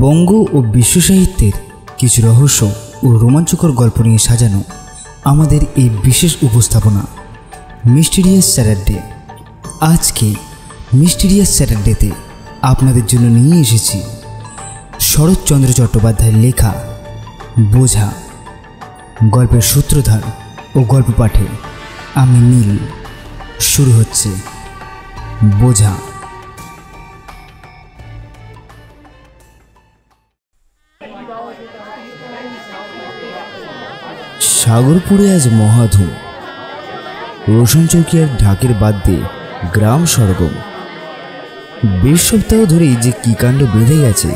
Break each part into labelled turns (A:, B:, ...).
A: বঙ্গ ও বিশ্ব সাহিত্যের কিছু রহস্য ও রোমাঞ্চকর গল্প নিয়ে সাজানো আমাদের এই বিশেষ উপস্থাপনা মিস্টিরিয়াস স্যাটারডে। আজকে মিস্টিরিয়াস স্যাটারডেতে আপনাদের জন্য নিয়ে এসেছি শরৎচন্দ্র চট্টোপাধ্যায়ের লেখা বোঝা। গল্পের সূত্রধার ও গল্প পাঠে আমি নীল। শুরু হচ্ছে বোঝা। সাগরপুরে আজ মহাধুম। রোশন চৌকিয়ার ঢাকের বাদ দিয়ে গ্রাম সরগম। বেশ সপ্তাহ ধরেই যে কী কাণ্ড বেঁধে গেছে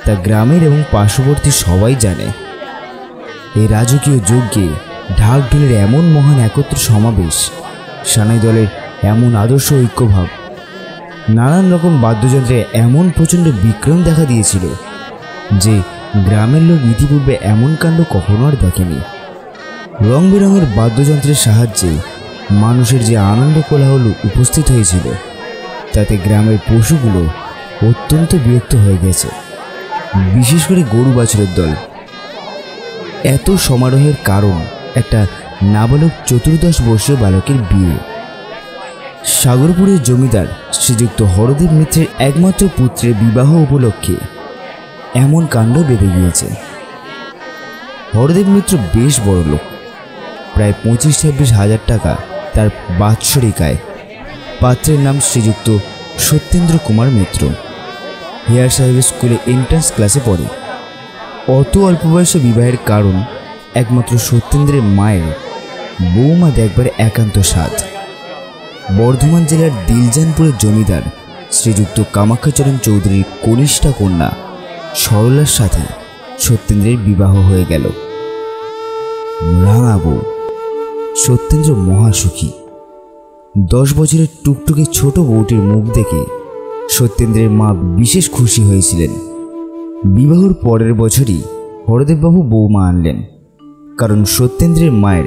A: তা গ্রামের এবং পার্শ্ববর্তী সবাই জানে। এই রাজকীয় যজ্ঞে ঢাক ঢোলের এমন মহান একত্র সমাবেশ, সানাই দলের এমন আদর্শ ঐক্যভাব, নানান রকম বাদ্যযন্ত্রে এমন প্রচণ্ড বিক্রম দেখা দিয়েছিল যে গ্রামের লোক ইতিপূর্বে এমন কাণ্ড কখনো আর দেখেনি। রং বেরঙের বাদ্যযন্ত্রের সাহায্যে মানুষের যে আনন্দ কোলাহল উপস্থিত হয়েছিল তাতে গ্রামের পশুগুলো অত্যন্ত বিরক্ত হয়ে গেছে, বিশেষ করে গরু বাছুরের দল। এত সমারোহের কারণ একটা নাবালক 14 বর্ষীয় বালকের বিয়ে। সাগরপুরের জমিদার শ্রীযুক্ত হরদেব মিত্রের একমাত্র পুত্রের বিবাহ উপলক্ষে এমন কাণ্ড বেঁধে গিয়েছে। হরদেব মিত্র বেশ বড় লোক, প্রায় 25-26 হাজার টাকা তার বাৎসরিক আয়। পাত্রের নাম শ্রীযুক্ত সত্যেন্দ্র কুমার মিত্র। হেয়ার সাহেবের স্কুলে এন্ট্রান্স ক্লাসে পড়ে। অত অল্প বয়সে বিবাহের কারণ একমাত্র সত্যেন্দ্রের মায়ের বৌমা দেখবার একান্ত স্বাদ। বর্ধমান জেলার দিলজানপুরের জমিদার শ্রীযুক্ত কামাখ্যাচরণ চৌধুরীর কনিষ্ঠা কন্যা সরলার সাথে সত্যেন্দ্রের বিবাহ হয়ে গেল। রাঙা বউ। সত্যেন্দ্র মহাসুখী। 10 বছরের টুকটুকে ছোট বউটির মুখ দেখে সত্যেন্দ্রের মা বিশেষ খুশি হয়েছিলেন। বিবাহর পরের বছরই হরদেববাবু বৌমা আনলেন, কারণ সত্যেন্দ্রের মায়ের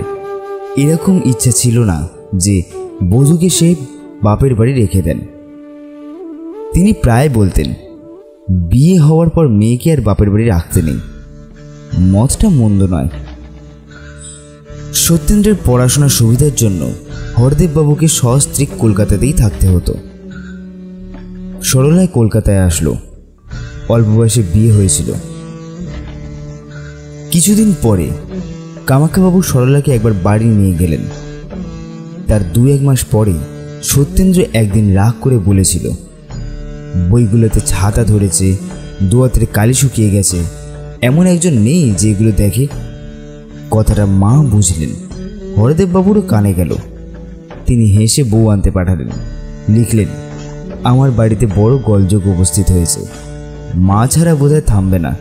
A: এরকম ইচ্ছা ছিল না যে বধূকে সে বাপের বাড়ি রেখে দেন। তিনি প্রায় বলতেন, বিয়ে হওয়ার পর মেয়েকে আর বাপের বাড়ি রাখতে নেই। মতটা মন্দ নয়। সত্যেন্দ্রের পড়াশোনার সুবিধার জন্য হরদেববাবুকে সস্ত্রীক কলকাতাতেই থাকতে হতো। সরলায় কলকাতায় আসলো। অল্প বয়সে বিয়ে হয়েছিল। কিছুদিন পরে কামাখ্যাবাবু সরলাকে একবার বাড়ি নিয়ে গেলেন। তার 2-1 মাস পরে সত্যেন্দ্র একদিন রাগ করে বলেছিল, বইগুলোতে ছাতা ধরেছে, দোয়াতের কালি শুকিয়ে গেছে, এমন একজন নেই যে এগুলো দেখে। কথাটা মা বুঝলেন। হরদেববাবুরও কানে গেল। তিনি হেসে বউ আনতে পাঠালেন। লিখলেন, আমার বাড়িতে বড় গোলযোগ উপস্থিত হয়েছে, মা ছাড়া বোধহয় থামবে না,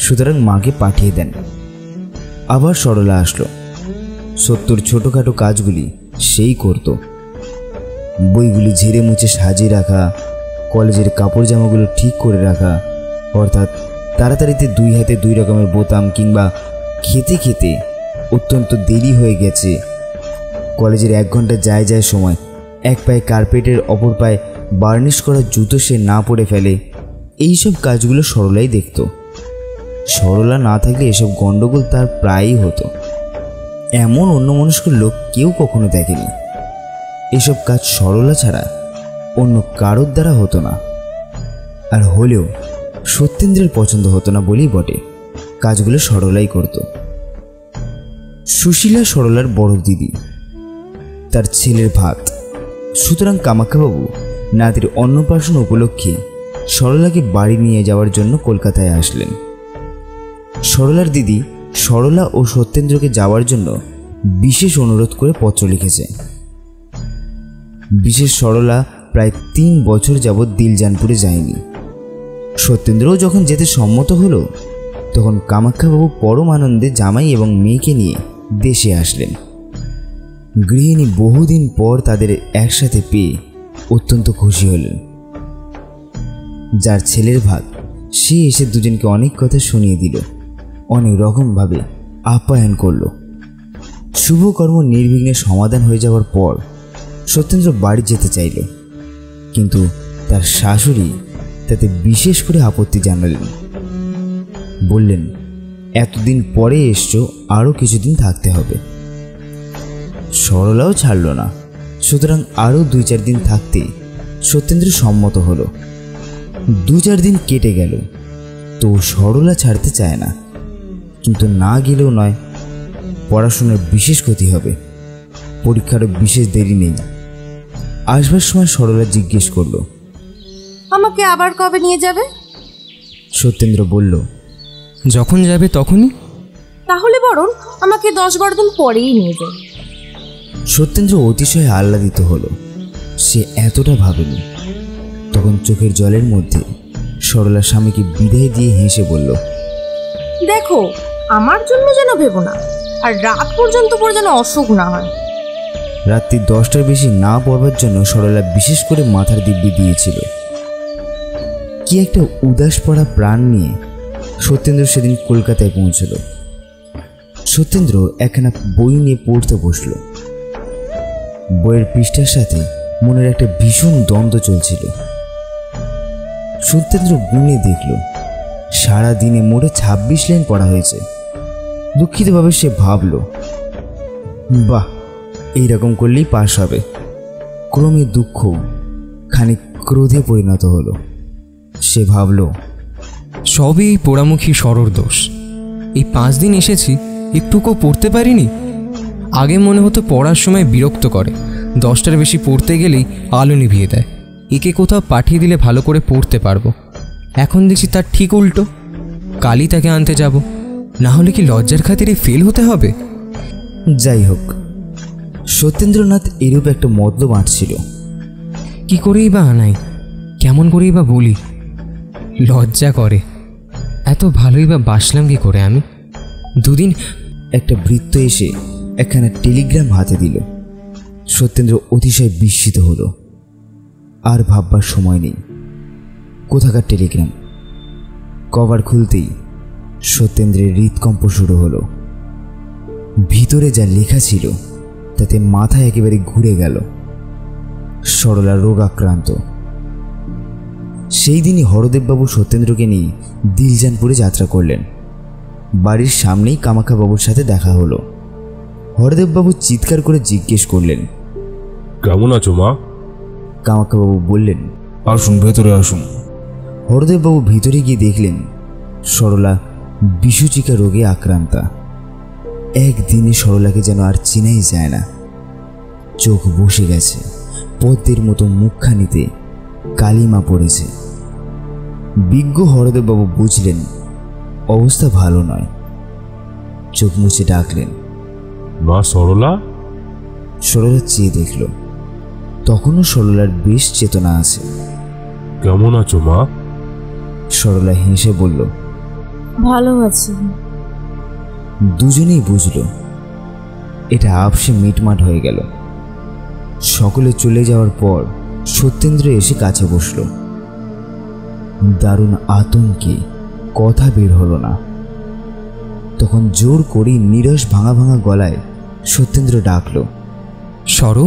A: সুতরাং মাকে পাঠিয়ে দেন। আবার সরলা আসলো। সত্যর ছোটোখাটো কাজগুলি সেই করত। বইগুলি ঝেড়ে মুছে সাজিয়ে রাখা, কলেজের কাপড় জামাগুলো ঠিক করে রাখা, অর্থাৎ তাড়াতাড়িতে 2 হাতে 2 রকমের বোতাম, কিংবা খেতে খেতে অত্যন্ত দেরি হয়ে গেছে, কলেজের 1 ঘন্টা যায় সময় এক পায়ে কার্পেটের অপর পায়ে বার্নিশ করা জুতো সে না পরে ফেলে, এইসব কাজগুলো সরলাই দেখত। সরলা না থাকলে এসব গণ্ডগোল তার প্রায়ই হতো। এমন অন্যমনস্ক লোক কেউ কখনো দেখেনি। এসব কাজ সরলা ছাড়া অন্য কারোর দ্বারা হতো না। আর হলেও সত্যেন্দ্রের পছন্দ হতো না বলেই বটে, কাজগুলো সরলাই করত। সুশীলা সরলার বড় দিদি, তার ছেলের ভাত। সুতরাং কামাখ্যাবাবু নাতির অন্নপ্রাশন উপলক্ষে সরলাকে বাড়ি নিয়ে যাওয়ার জন্য কলকাতায় আসলেন। সরলার দিদি সরলা ও সত্যেন্দ্রকে যাওয়ার জন্য বিশেষ অনুরোধ করে পত্র লিখেছে। বিশেষ সরলা প্রায় 3 বছর যাবৎ দিলজানপুরে যায়নি। সত্যেন্দ্রও যখন যেতে সম্মত হলো, তখন কামাখ্যাবাবু পরম আনন্দে জামাই এবং মেয়েকে নিয়ে দেশে আসলেন। গৃহিণী বহুদিন পর তাদের একসাথে পেয়ে অত্যন্ত খুশি হলেন। যার ছেলের ভাত সে এসে দুজনকে অনেক কথা শুনিয়ে দিল, অনেক রকমভাবে আপ্যায়ন করল। শুভকর্ম নির্বিঘ্নে সমাধান হয়ে যাওয়ার পর সত্যেন্দ্র বাড়ি যেতে চাইল, কিন্তু তার শাশুড়ি তাতে বিশেষ করে আপত্তি জানালেন। বললেন, এতদিন পরে এসছো, আরও কিছুদিন থাকতে হবে। সরলাও ছাড়ল না, সুতরাং আরও 2-4 দিন থাকতে সত্যেন্দ্র সম্মত হলো। 2-4 দিন কেটে গেল, তো সরলা ছাড়তে চায় না, কিন্তু না গেলেও নয়, পড়াশোনার বিশেষ ক্ষতি হবে, পরীক্ষারও বিশেষ দেরি নেই। আসবার সময় সরলা জিজ্ঞেস করলো,
B: আমাকে আবার কবে নিয়ে যাবে?
A: সত্যেন্দ্র বলল,
C: যখন যাবে তখনই।
B: তাহলে বরং আমাকে 10-12 দিন পরেই নিয়ে যাবে।
A: সত্যেন্দ্র অতিশয় আহ্লাদিত হলো, সে এতটা ভাবেনি। তখন চোখের জলের মধ্যে সরলা স্বামীকে বিদায় দিয়ে হেসে বলল,
B: দেখো, আমার জন্য যেন ভেবো না, আর রাত পর্যন্ত পড়ে যেন অসুখ না হয়।
A: রাত্রি 10টার বেশি না পড়বার জন্য সরলা বিশেষ করে মাথার দিব্যি দিয়েছিল। কি একটা উদাস পড়া প্রাণ নিয়ে সত্যেন্দ্র সেদিন কলকাতায় পৌঁছল। সত্যেন্দ্র একখানা বই নিয়ে পড়তে বসল। বইয়ের পৃষ্ঠার সাথে মনের একটা ভীষণ দ্বন্দ্ব চলছিল। সত্যেন্দ্র গুনে দেখল, সারা দিনে মোটে 26 লাইন পড়া হয়েছে। দুঃখিতভাবে সে ভাবল, বাহ, এইরকম করলেই পাশ হবে। ক্রমে দুঃখ খানিক ক্রোধে পরিণত হলো। সে ভাবল,
C: সবই এই পোড়ামুখী সরর দোষ। এই 5 দিন এসেছি, একটুকুও পড়তে পারিনি। আগে মনে হতো পড়ার সময় বিরক্ত করে, 10টার বেশি পড়তে গেলেই আলো নিভিয়ে দেয়, একে কোথাও পাঠিয়ে দিলে ভালো করে পড়তে পারবো। এখন দেখছি তার ঠিক উল্টো, কালই তাকে আনতে যাব, না হলে কি লজ্জার খাতিরে ফেল হতে হবে?
A: যাই হোক, সত্যেন্দ্রনাথ এরূপ একটা মতলব আঁটছিল।
C: কি করেই বা আনাই, কেমন করেই বা বলি, লজ্জা করে। এত ভালোই বা বাসলাম কি করে আমি? 2 দিন
A: একটা ভৃত্য এসে একখানা টেলিগ্রাম হাতে দিল। সত্যেন্দ্র অতিশয় বিস্মিত হলো। আর ভাববার সময় নেই। কোথাকার টেলিগ্রাম? কভার খুলতেই সত্যেন্দ্রের হৃৎকম্প শুরু হলো। ভিতরে যা লেখা ছিল তাতে মাথা একেবারে ঘুরে গেল। সরলা রোগাক্রান্ত। সেই দিনই হরদেববাবু সত্যেন্দ্রকে নিয়ে দিলজানপুরে যাত্রা করলেন। বাড়ির সামনেই কামাখ্যাবাবুর সাথে দেখা হলো। হরদেববাবু চিৎকার করে জিজ্ঞেস করলেন,
D: কেমন আছো মা?
A: কামাখ্যাবাবু বললেন,
D: আসুন, ভেতরে আসুন।
A: হরদেববাবু ভিতরে গিয়ে দেখলেন সরলা বিষুচিকা রোগে আক্রান্তা। একদিনে সরলাকে যেন আর চেনাই যায় না। চোখ বসে গেছে, পদ্মের মতো মুখখানিতে কালিমা পড়েছে। বিজ্ঞ হরদেববাবু বুঝলেন অবস্থা ভালো নয়। চোখ মুছে ডাকলেন,
D: মা সরলা।
A: সরলা চেয়ে দেখল, তখনও সরলার বেশ চেতনা আছে।
D: কেমন আছো মা?
A: সরলা হেসে বলল,
B: ভালো আছি।
A: দুজনেই বুঝল এটা আপসে মিটমাট হয়ে গেল। সকলে চলে যাওয়ার পর সত্যেন্দ্র এসে কাছে বসল। দারুণ আতঙ্কে কথা বের হলো না। তখন জোর করেই নিরস ভাঙা ভাঙা গলায় সত্যেন্দ্র ডাকল,
C: সরো।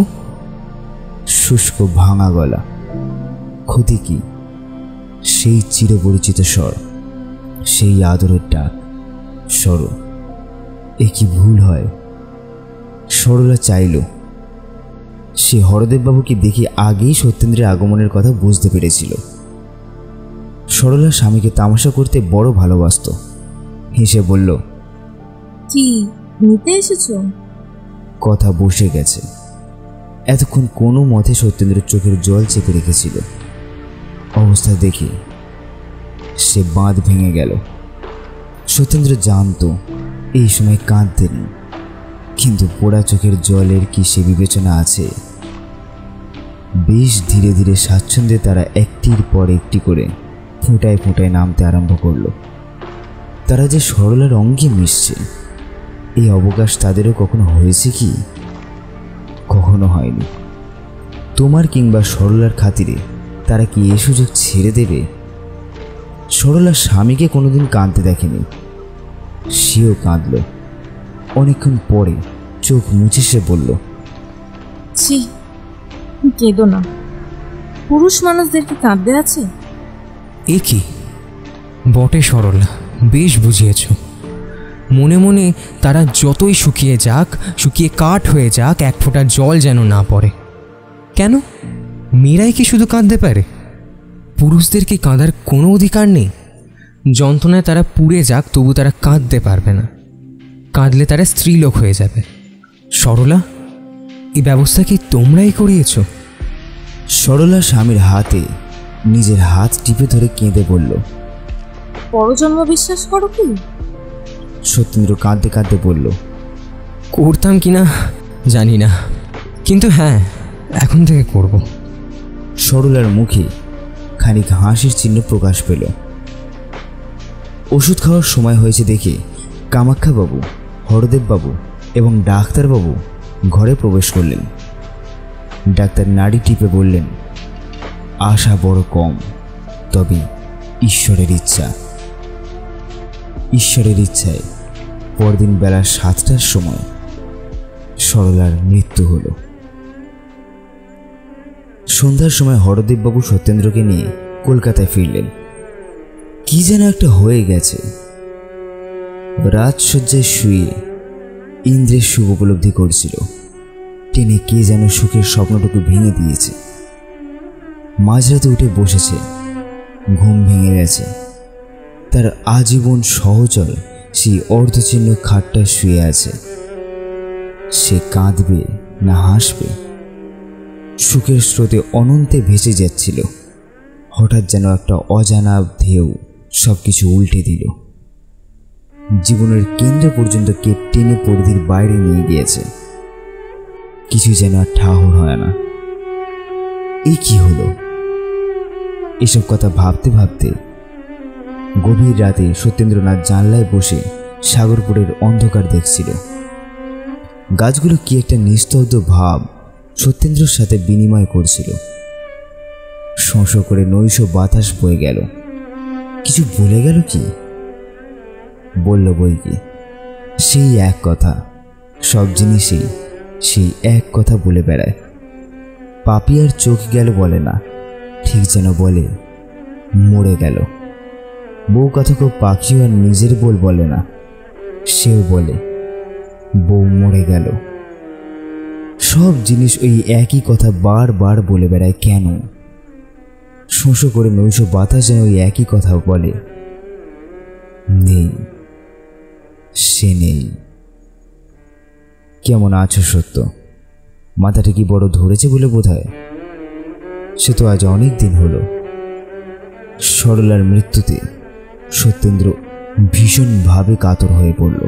A: শুষ্ক ভাঙা গলা। ক্ষতি কি? সেই চিরপরিচিত স্বর, সেই আদরের ডাক, সরো। এ কি ভুল হয়? সরলা চাইল। সে হরদেববাবুকে দেখে আগেই সত্যেন্দ্রের আগমনের কথা বুঝতে পেরেছিল। সরলা স্বামীকে তামাশা করতে বড় ভালোবাসত। হেসে বলল,
B: কি নিতে এসেছো?
A: কথা বসে গেছে। এতক্ষণ কোনো মতে সত্যেন্দ্রের চোখের জল চেপে রেখেছিল। অবস্থা দেখে সে বাঁধ ভেঙে গেল। সত্যেন্দ্র জানত এই সময় কাঁদতেন, কিন্তু পোড়া চোখের জলের কি সে বিবেচনা আছে? বেশ ধীরে ধীরে স্বাচ্ছন্দ্যে তারা একটির পর একটি করে ফোঁটায় ফোঁটায় নামতে আরম্ভ করল। তারা যে সরলার অঙ্গে মিশছে, এই অবকাশ তাদেরও কখনো হয়েছে কি? কখনো হয়নি। তোমার কিংবা সরলার খাতিরে তারা কি এ সুযোগ ছেড়ে দেবে? সরলার স্বামীকে কোনোদিন কাঁদতে দেখেনি। সেও কাঁদল। অনেকক্ষণ পরে চোখ মুছে সে বলল,
B: ছি, কেঁদো না। পুরুষ মানুষদের কি কাঁদতে আছে?
C: এ কি বটে সরলা, বেশ বুঝিয়েছ। মনে মনে তারা যতই শুকিয়ে যাক, শুকিয়ে কাঠ হয়ে যাক, এক ফোঁটা জল যেন না পড়ে। কেন? মেয়েরাই কি শুধু কাঁদতে পারে? পুরুষদের কি কাঁদার কোনো অধিকার নেই? যন্ত্রণায় তারা পুড়ে যাক, তবু তারা কাঁদতে পারবে না। কাঁদলে তারা স্ত্রীলোক হয়ে যাবে। সরলা, এই ব্যবস্থা কি তোমরাই করিয়েছ?
A: সরলা স্বামীর হাতে নিজের হাত টিপে ধরে কেঁদে বলল।
B: পরজন্ম বিশ্বাস করো কি?
A: সত্যেন্দ্র কাঁদতে কাঁদতে বলল,
C: করতাম কিনা জানি না, কিন্তু হ্যাঁ, এখন থেকে করব।
A: সরলার মুখে খানিক হাসির চিহ্ন প্রকাশ পেল। ওষুধ খাওয়ার সময় হয়েছে দেখে কামাখ্যাবাবু, হরদেববাবু এবং ডাক্তারবাবু ঘরে প্রবেশ করলেন। ডাক্তার নাড়ি টিপে বললেন, আশা বড় কম, তবে ঈশ্বরের ইচ্ছা। ঈশ্বরের ইচ্ছায় পরদিন বেলা 7টার সময় সরলার মৃত্যু হল। সন্ধ্যার সময় হরদেববাবু সত্যেন্দ্রকে নিয়ে কলকাতায় ফিরলেন। কি যেন একটা হয়ে গেছে। রাজশয্যায় শুয়ে ইন্দ্রের শুভ উপলব্ধি করছিল, টেনে কে যেন সুখের স্বপ্নটুকু ভেঙে দিয়েছে। মাঝরাতে উঠে বসেছে, ঘুম ভেঙে গেছে। তার আজীবন সহচর সেই অর্ধচিহ্ন খাটটায় শুয়ে আছে। সে কাঁদবে না হাসবে? সুখের স্রোতে অনন্তে ভেসে যাচ্ছিল। হঠাৎ যেন একটা অজানা ঢেউ সবকিছু উল্টে দিল। জীবনের কেন্দ্র পর্যন্ত কে টেনে পরিধির বাইরে নিয়ে গিয়েছে। কিছু যেন আর ঠাহর হয় না। এই কি হলো? এসব কথা ভাবতে ভাবতে গভীর রাতে সত্যেন্দ্রনাথ জানলায় বসে সাগরপুরের অন্ধকার দেখছিল। গাছগুলো কি একটা নিস্তব্ধ ভাব সত্যেন্দ্রর সাথে বিনিময় করছিল। শোঁ শোঁ করে নৈশ বাতাস বয়ে গেল। কিছু বলে গেল কি? বলল বই কি, সেই এক কথা। সব জিনিসেই সেই এক কথা বলে বেড়ায়। পাপি আর চোখ গেল বলে না, ঠিক যেন বলে মরে গেল। বউ কথাকেও পাখিও আর নিজের বল বলে না, সেও বলে বউ মরে গেল। সব জিনিস ওই একই কথা বারবার বলে বেড়ায় কেন? শোঁ শোঁ করে নৈশ বাতাস যেন ওই একই কথা বলে, নেই, সে নেই। কেমন আছো সত্য? মাথাটা কি বড় ধরেছে বলে বোধ হয়। সে তো আজ অনেক দিন হলো। সরলার মৃত্যুতে সত্যেন্দ্র ভীষণভাবে কাতর হয়ে পড়ল।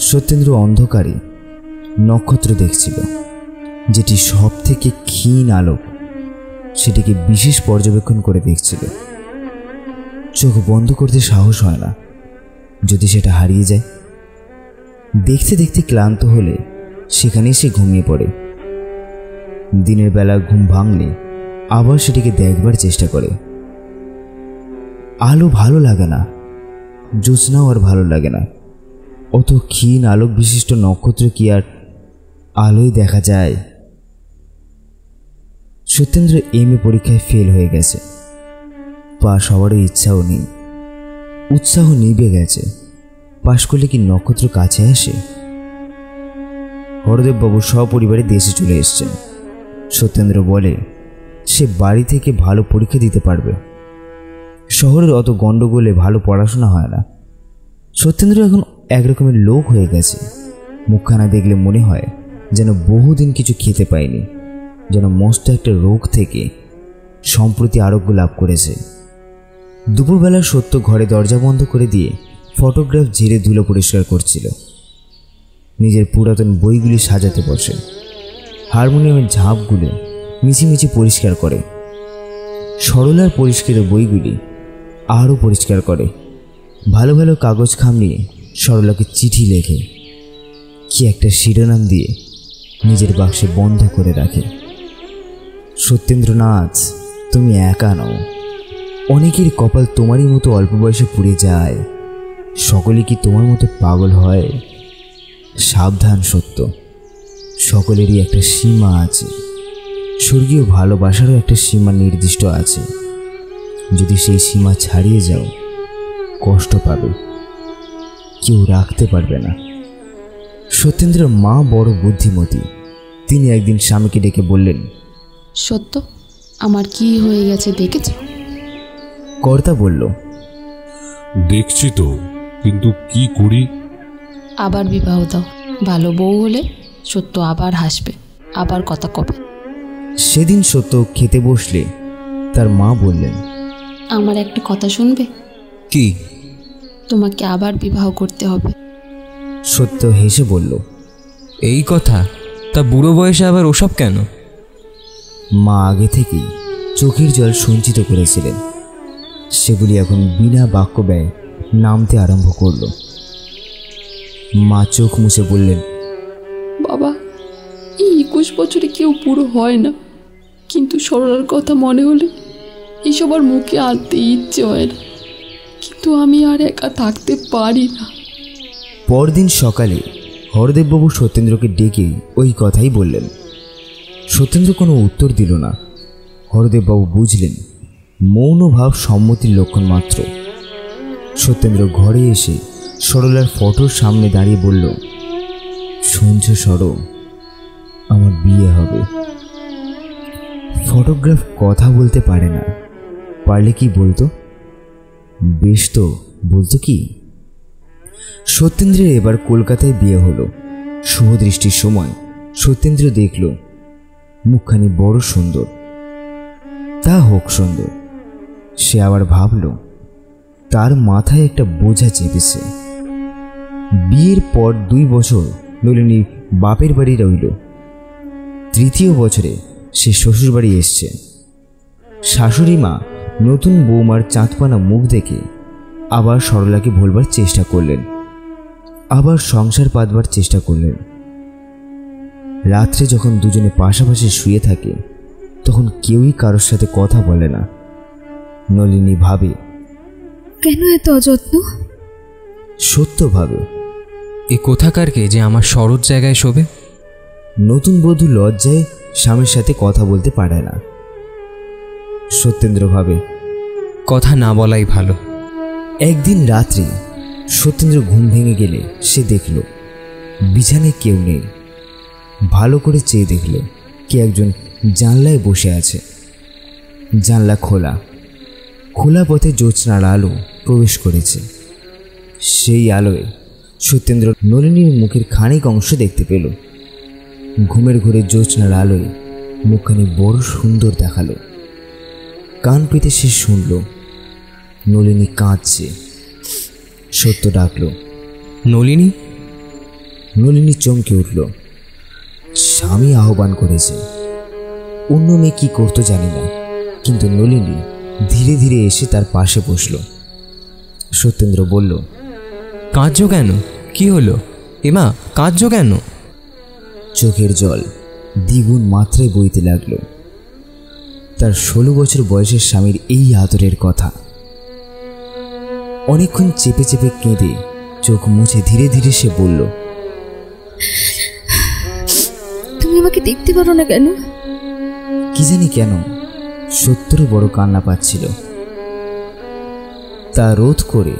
A: সত্যেন্দ্র অন্ধকারে নক্ষত্র দেখছিল, যেটি সব থেকে ক্ষীণ আলোক, সেটিকে বিশেষ পর্যবেক্ষণ করে দেখছিল। চোখ বন্ধ করতে সাহস হয় না, যদি সেটা হারিয়ে যায়। দেখতে দেখতে ক্লান্ত হলে সেখানেই সে ঘুমিয়ে পড়ে। দিনের বেলা ঘুম ভাঙলে আবার সেটিকে দেখবার চেষ্টা করে। আলো ভালো লাগে না, জ্যোৎস্নাও আর ভালো লাগে না। অত ক্ষীণ আলোক বিশিষ্ট নক্ষত্র কি আর আলোয় দেখা যায়? সত্যেন্দ্র এমএ পরীক্ষায় ফেল হয়ে গেছে। পাশ হওয়ারও ইচ্ছাও নেই, উৎসাহ নিভে গেছে। পাশ করলে কি নক্ষত্র কাছে আসে? হরদেববাবু সপরিবারে দেশে চলে এসছেন। সত্যেন্দ্র বলে সে বাড়ি থেকে ভালো পরীক্ষা দিতে পারবে। শহরের অত গণ্ডগোলে ভালো পড়াশোনা হয় না। সত্যেন্দ্র এখন একরকমের লোক হয়ে গেছে। মুখখানা দেখলে মনে হয় যেন বহুদিন কিছু খেতে পায়নি, যেন মস্ত একটা রোগ থেকে সম্প্রতি আরোগ্য লাভ করেছে। দুপুরবেলা সত্য ঘরে দরজা বন্ধ করে দিয়ে ফটোগ্রাফ ঝেড়ে ধুলো পরিষ্কার করছিল। নিজের পুরাতন বইগুলি সাজাতে বসে। হারমোনিয়ামের ঝাঁপগুলো মিছিমিছি পরিষ্কার করে। সরলার পরিষ্কার বইগুলি আরও পরিষ্কার করে। ভালো ভালো কাগজ খাম নিয়ে সরলাকে চিঠি লেখে, কি একটা শিরোনাম দিয়ে নিজের বাক্সে বন্ধ করে রাখে। সত্যেন্দ্রনাথ, তুমি একা নও। অনেকের কপাল তোমারই মতো অল্প বয়সে পুড়ে যায়। সকলে কি তোমার মতো পাগল হয়? সাবধান সত্য, সকলেরই একটা সীমা আছে। স্বর্গীয় ভালোবাসারও একটা সীমা নির্দিষ্ট আছে। যদি সেই সীমা ছাড়িয়ে যাও কষ্ট পাবে, কেউ রাখতে পারবে না। সত্যেন্দ্রের মা বড় বুদ্ধিমতী। তিনি একদিন স্বামীকে ডেকে বললেন,
E: সত্য, আমার কি হয়ে গেছে দেখেছ?
A: কর্তা বলল,
D: দেখছি তো, কিন্তু কি করি?
E: আবার বিবাহ দাও। ভালো বউ হলে সত্য আবার হাসবে, আবার কথা কবে।
A: সেদিন সত্য খেতে বসলে তার মা বললেন,
E: আমার একটা কথা শুনবে?
C: কি?
E: তোমাকে আবার বিবাহ করতে হবে।
A: সত্য হেসে বলল,
C: এই কথা? তা বুড়ো বয়সে আবার ওসব কেন?
A: মা আগে থেকেই চোখের জল সঞ্চিত করেছিলেন, সেগুলি এখন বিনা বাক্য ব্যয় নামতে আরম্ভ করল। মা চোখ মুছে বললেন,
E: বাবা, এই 21 বছরে কেউ বুড়ো হয় না, কিন্তু সরলার কথা মনে হলে এইসব আর মুখে আনতে ইচ্ছে হয় না। কিন্তু আমি আর একা থাকতে পারি না।
A: পরদিন সকালে হরদেববাবু সত্যেন্দ্রকে ডেকে ওই কথাই বললেন। সত্যেন্দ্র কোনো উত্তর দিল না। হরদেববাবু বুঝলেন মৌন ভাব সম্মতির লক্ষণ মাত্র। সত্যেন্দ্র ঘরে এসে সরলার ফটোর সামনে দাঁড়িয়ে বলল, শুনছ সর, আমার বিয়ে হবে। ফটোগ্রাফ কথা বলতে পারে না, পারলে কি বলতো? বেশ তো বলতো কি? সত্যেন্দ্রের এবার কলকাতায় বিয়ে হলো। শুভদৃষ্টির সময় সত্যেন্দ্র দেখল মুখখানি বড় সুন্দর। তা হোক সুন্দর, সে আবার ভাবল তার মাথায় একটা বোঝা চেপেছে। বিয়ের পর 2 বছর নলিনী বাপের বাড়ি রইল। 3য় বছরে সে শ্বশুর বাড়ি এসছে। শাশুড়ি মা নতুন বৌমার চাঁদপানা মুখ দেখে আবার সরলাকে ভুলবার চেষ্টা করলেন, আবার সংসার পাতবার চেষ্টা করলেন। রাত্রে যখন দুজনে পাশাপাশি শুয়ে থাকে তখন কেউই কারোর সাথে কথা বলে না। নলিনী ভাবে,
B: কেন এত অযত্ন?
A: সত্য ভাবে,
C: এ কোথাকারকে যে আমার সরোজ জায়গায় শোবে?
A: নতুন বধূ লজ্জায় স্বামীর সাথে কথা বলতে পারে না। সত্যেন্দ্র ভাবে,
C: কথা না বলাই ভালো।
A: একদিন রাত্রে সত্যেন্দ্র ঘুম ভেঙে গেলে সে দেখল বিছানায় কেউ নেই। ভালো করে চেয়ে দেখল কে একজন জানলায় বসে আছে। জানলা খোলা, খোলা পথে জ্যোৎস্নার আলো প্রবেশ করেছে। সেই আলোয় সত্যেন্দ্র নলিনীর মুখের খানিক অংশ দেখতে পেল। ঘুমের ঘরে জ্যোৎস্নার আলোয় মুখখানি বড় সুন্দর দেখালো। কান পেতে সে শুনল নলিনী কাঁদছে। সত্য ডাকল,
C: নলিনী।
A: নলিনী চমকে উঠল। স্বামী আহ্বান করেছে। অন্য মেয়ে কি করতো জানি না, কিন্তু নলিনী ধীরে ধীরে এসে তার পাশে বসল। সত্যেন্দ্র বলল,
C: কাঁদছো কেন? কি হলো? এমা, কাঁদছো কেন?
A: চোখের জল দ্বিগুণ মাত্রায় বইতে লাগলো। তার 16 বছর বয়সের স্বামীর এই আদরের কথা। অনেকক্ষণ চেপে চেপে কেঁদে চোখ মুছে ধীরে ধীরে সে বলল,
B: তুমি আমাকে দেখতে পারো না কেন?
A: কি জানি কেন সত্যরও বড় কান্না পাচ্ছিল। তা রোধ করে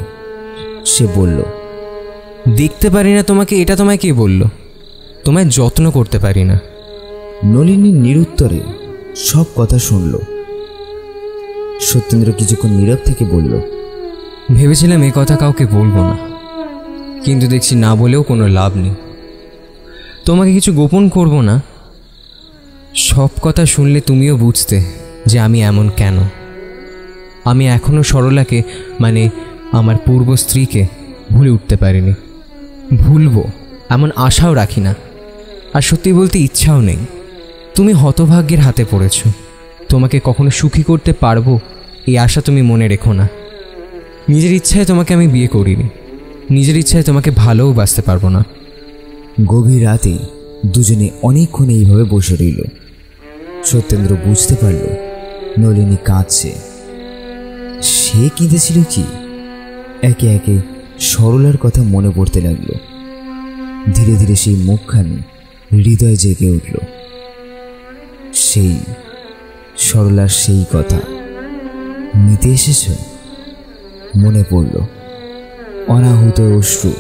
A: সে বলল,
C: দেখতে পারি না তোমাকে, এটা তোমায় কে বলল? তোমায় যত্ন করতে পারি না।
A: নলিনী নিরুত্তরে সব কথা শুনল। সত্যেন্দ্র কিছুক্ষণ নীরব থেকে বলল,
C: ভেবেছিলাম এ কথা কাউকে বলবো না, কিন্তু দেখছি না বলেও কোনো লাভ নেই। তোমাকে কিছু গোপন করব না। সব কথা শুনলে তুমিও বুঝতে যে আমি এমন কেন। আমি এখনও সরলাকে, মানে আমার পূর্ব স্ত্রীকে ভুলে উঠতে পারিনি। ভুলবো এমন আশাও রাখি না, আর সত্যি বলতে ইচ্ছাও নেই। তুমি হতভাগ্যের হাতে পড়েছ। তোমাকে কখনো সুখী করতে পারবো এই আশা তুমি মনে রেখো না। নিজের ইচ্ছায় তোমাকে আমি বিয়ে করিনি, নিজের ইচ্ছায় তোমাকে ভালোও বাসতে পারবো না।
A: গভীর রাতে দুজনে অনেকক্ষণ এইভাবে বসে রইল। সত্যেন্দ্র বুঝতে পারল নলিনী কাঁদছে। সে কেঁদেছিল কি? একে একে সরলার কথা মনে পড়তে লাগলো। ধীরে ধীরে সেই মুখখানি হৃদয় জেগে উঠল। সেই সরলার সেই কথা, নিতে এসেছ? মনে পড়ল অনাহুত অশ্রু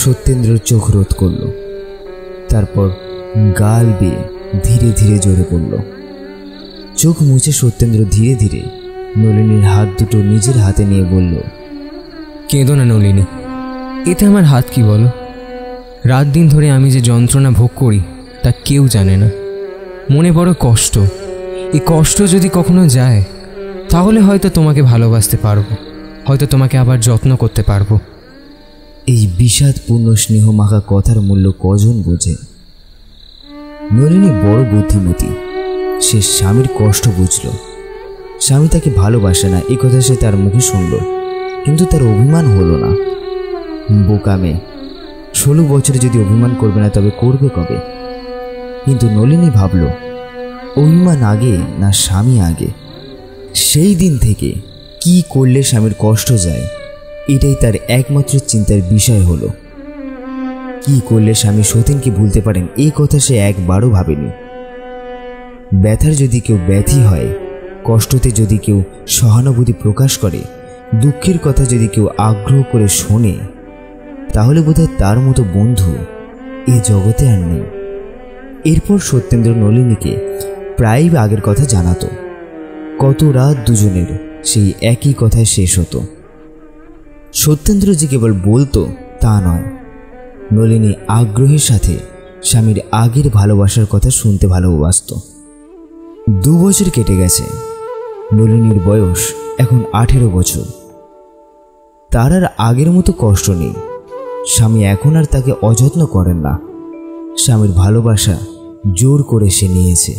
A: সত্যেন্দ্রর চোখ রোধ করল। তারপর গাল বেয়ে ধীরে ধীরে ঝরে পড়ল। চোখ মুছে সত্যেন্দ্র ধীরে ধীরে নলিনীর হাত দুটো নিজের হাতে নিয়ে বলল,
C: কেঁদো না নলিনী, এতে আমার হাত কি বলো? রাত দিন ধরে আমি যে যন্ত্রণা ভোগ করি তা কেউ জানে না। মনে বড় কষ্ট। এই কষ্ট যদি কখনো যায় তাহলে হয়তো তোমাকে ভালোবাসতে পারবো, হয়তো তোমাকে আবার যত্ন করতে পারবো।
A: এই বিষাদপূর্ণ স্নেহ মাখা কথার মূল্য কজন বোঝে? নলিনী বড় বুদ্ধিমতী। সে স্বামীর কষ্ট বুঝল। স্বামী তাকে ভালোবাসে না এ কথা সে তার মুখে শুনল, কিন্তু তার অভিমান হলো না। বোকা মেয়ে, 16 বছরে যদি অভিমান করবে না তবে করবে কবে? কিন্তু নলিনী ভাবল, অভিমান আগে না স্বামী আগে? সেই দিন থেকে কি করলে স্বামীর কষ্ট যায় এটাই তার একমাত্র চিন্তার বিষয় হলো। কি করলে স্বামী সতীনকে ভুলতে পারেন এই কথা সে একবারও ভাবেনি। ব্যথার যদি কেউ ব্যথী হয়, কষ্টতে যদি কেউ সহানুভূতি প্রকাশ করে, দুঃখের কথা যদি কেউ আগ্রহ করে শোনে, তাহলে বোধহয় তার মতো বন্ধু এ জগতে আর নেই। এরপর সত্যেন্দ্র নলিনীকে প্রায় আগের কথা জানাতো। কত রাত দুজনের সেই একই কথায় শেষ হতো। সত্যেন্দ্র যে কেবল বলতো তা নয়, নলিনী আগ্রহের সাথে স্বামীর আগের ভালোবাসার কথা শুনতে ভালোবাসত। 2 বছর কেটে গেছে। নলিনীর বয়স এখন 18 বছর। তার আর আগের মতো কষ্ট নেই। স্বামী এখন আর তাকে অযত্ন করেন না। স্বামীর ভালোবাসা জোর করে সে নিয়েছে।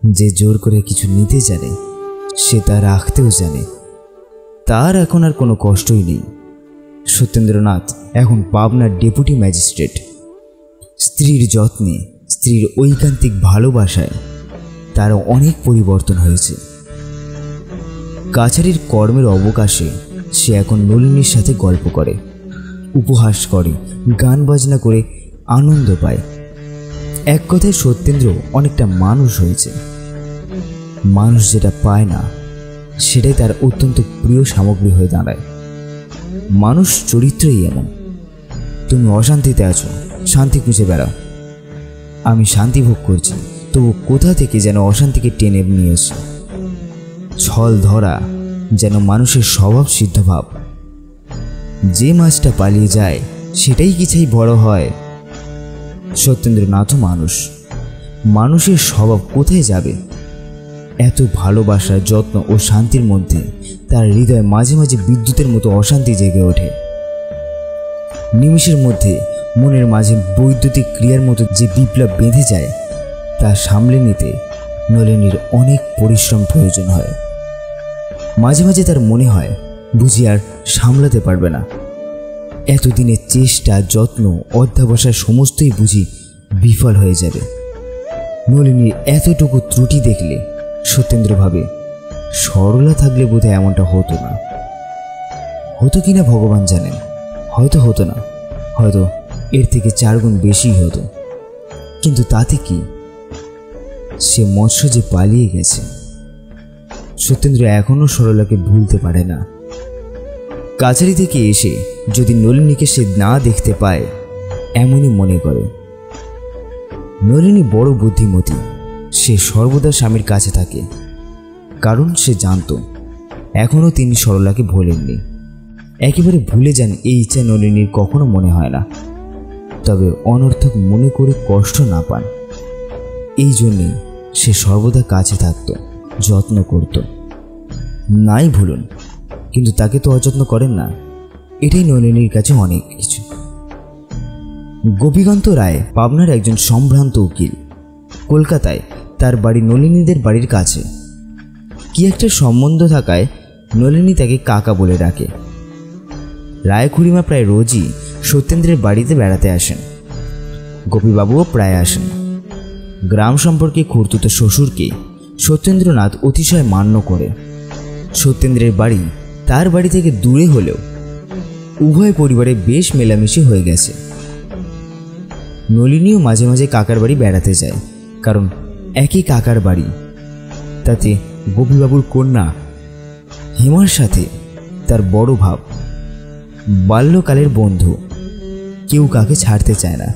A: যে জোর করে কিছু নিতে জানে সে তা রাখতেও জানে। তার এখন আর কোনো কষ্টই নেই। সত্যেন্দ্রনাথ এখন পাবনার ডেপুটি ম্যাজিস্ট্রেট। স্ত্রীর যত্নে, স্ত্রীর ঐকান্তিক ভালোবাসায় তার অনেক পরিবর্তন হয়েছে। কাছারির কর্মের অবকাশে সে এখন নলিনীর সাথে গল্প করে, উপহাস করে, গান বাজনা করে আনন্দ পায়। এক কথায় সত্যেন্দ্র অনেকটা মানুষ হয়েছে। মানুষ যেটা পায় না সেটাই তার অত্যন্ত প্রিয় সামগ্রী হয়ে দাঁড়ায়। মানুষ চরিত্রই এমন। তুমি অশান্তিতে আছো, শান্তি খুঁজে বেড়াও। আমি শান্তি ভোগ করছি, তবু কোথা থেকে যেন অশান্তিকে টেনে নিয়ে এসো। ছল ধরা যেন মানুষের স্বভাব সিদ্ধ ভাব। যে মাছটা পালিয়ে যায় সেটাই কিছুই বড় হয়। সত্যেন্দ্রনাথও মানুষ। মানুষের স্বভাব কোথায় যাবে? এত ভালোবাসা, যত্ন ও শান্তির মধ্যে তার হৃদয়ে মাঝে মাঝে বিদ্যুতের মতো অশান্তি জেগে ওঠে। নিমিষের মধ্যে মনের মাঝে বৈদ্যুতিক ক্রিয়ার মতো যে বিপ্লব বেঁধে যায় তা সামলে নিতে নলিনীর অনেক পরিশ্রম প্রয়োজন হয়। মাঝে মাঝে তার মনে হয় বুঝি আর সামলাতে পারবে না। এতদিনের চেষ্টা, যত্ন, অধ্যাবসায় সমস্তই বুঝি বিফল হয়ে যাবে। নলিনীর এতটুকু ত্রুটি দেখলে সত্যেন্দ্র ভাবে, সরলা থাকলে বোধহয় এমনটা হতো না। হতো কিনা ভগবান জানেন। হয়তো হতো না, হয়তো এর থেকে 4 গুণ বেশি হতো। কিন্তু তাতে কি? সে মৎস্য যে পালিয়ে গেছে। সত্যেন্দ্র এখনো সরলাকে ভুলতে পারে না। কাছারি থেকে এসে যদি নলিনীকে সে না দেখতে পায় এমনই মনে করে। নলিনী বড় বুদ্ধিমতী। সে সর্বদা স্বামীর কাছে থাকে, কারণ সে জানত এখনও তিনি সরলাকে ভোলেননি। একেবারে ভুলে যান এই ইচ্ছা নলিনীর কখনো মনে হয় না। তবে অনর্থক মনে করে কষ্ট না পান এই জন্যেই সে সর্বদা কাছে থাকত, যত্ন করত। নাই ভুলুন, কিন্তু তাকে তো অযত্ন করেন না, এটাই নলিনীর কাছে অনেক কিছু। গোপীকান্ত রায় পাবনার একজন সম্ভ্রান্ত উকিল। কলকাতায় তার বাড়ি নলিনীদের বাড়ির কাছে। কি একটা সম্বন্ধ থাকায় নলিনী তাকে কাকা বলে ডাকে। রায় খুড়িমা প্রায় রোজই সত্যেন্দ্রের বাড়িতে বেড়াতে আসেন। গোপীবাবুও প্রায় আসেন। গ্রাম সম্পর্কে খুড়তুতো শ্বশুরকে সত্যেন্দ্রনাথ অতিশয় মান্য করে। সত্যেন্দ্রের বাড়ি তার বাড়ি থেকে দূরে হলেও উভয় পরিবারে বেশ মেলামেশি হয়ে গেছে। নলিনীও মাঝে মাঝে কাকার বাড়ি বেড়াতে যায়, কারণ একই কাকার বাড়ি। তাতে গোপীবাবুর কন্যা হেমার সাথে তার বড় ভাব। বাল্যকালের বন্ধু, কেউ কাকে ছাড়তে চায় না।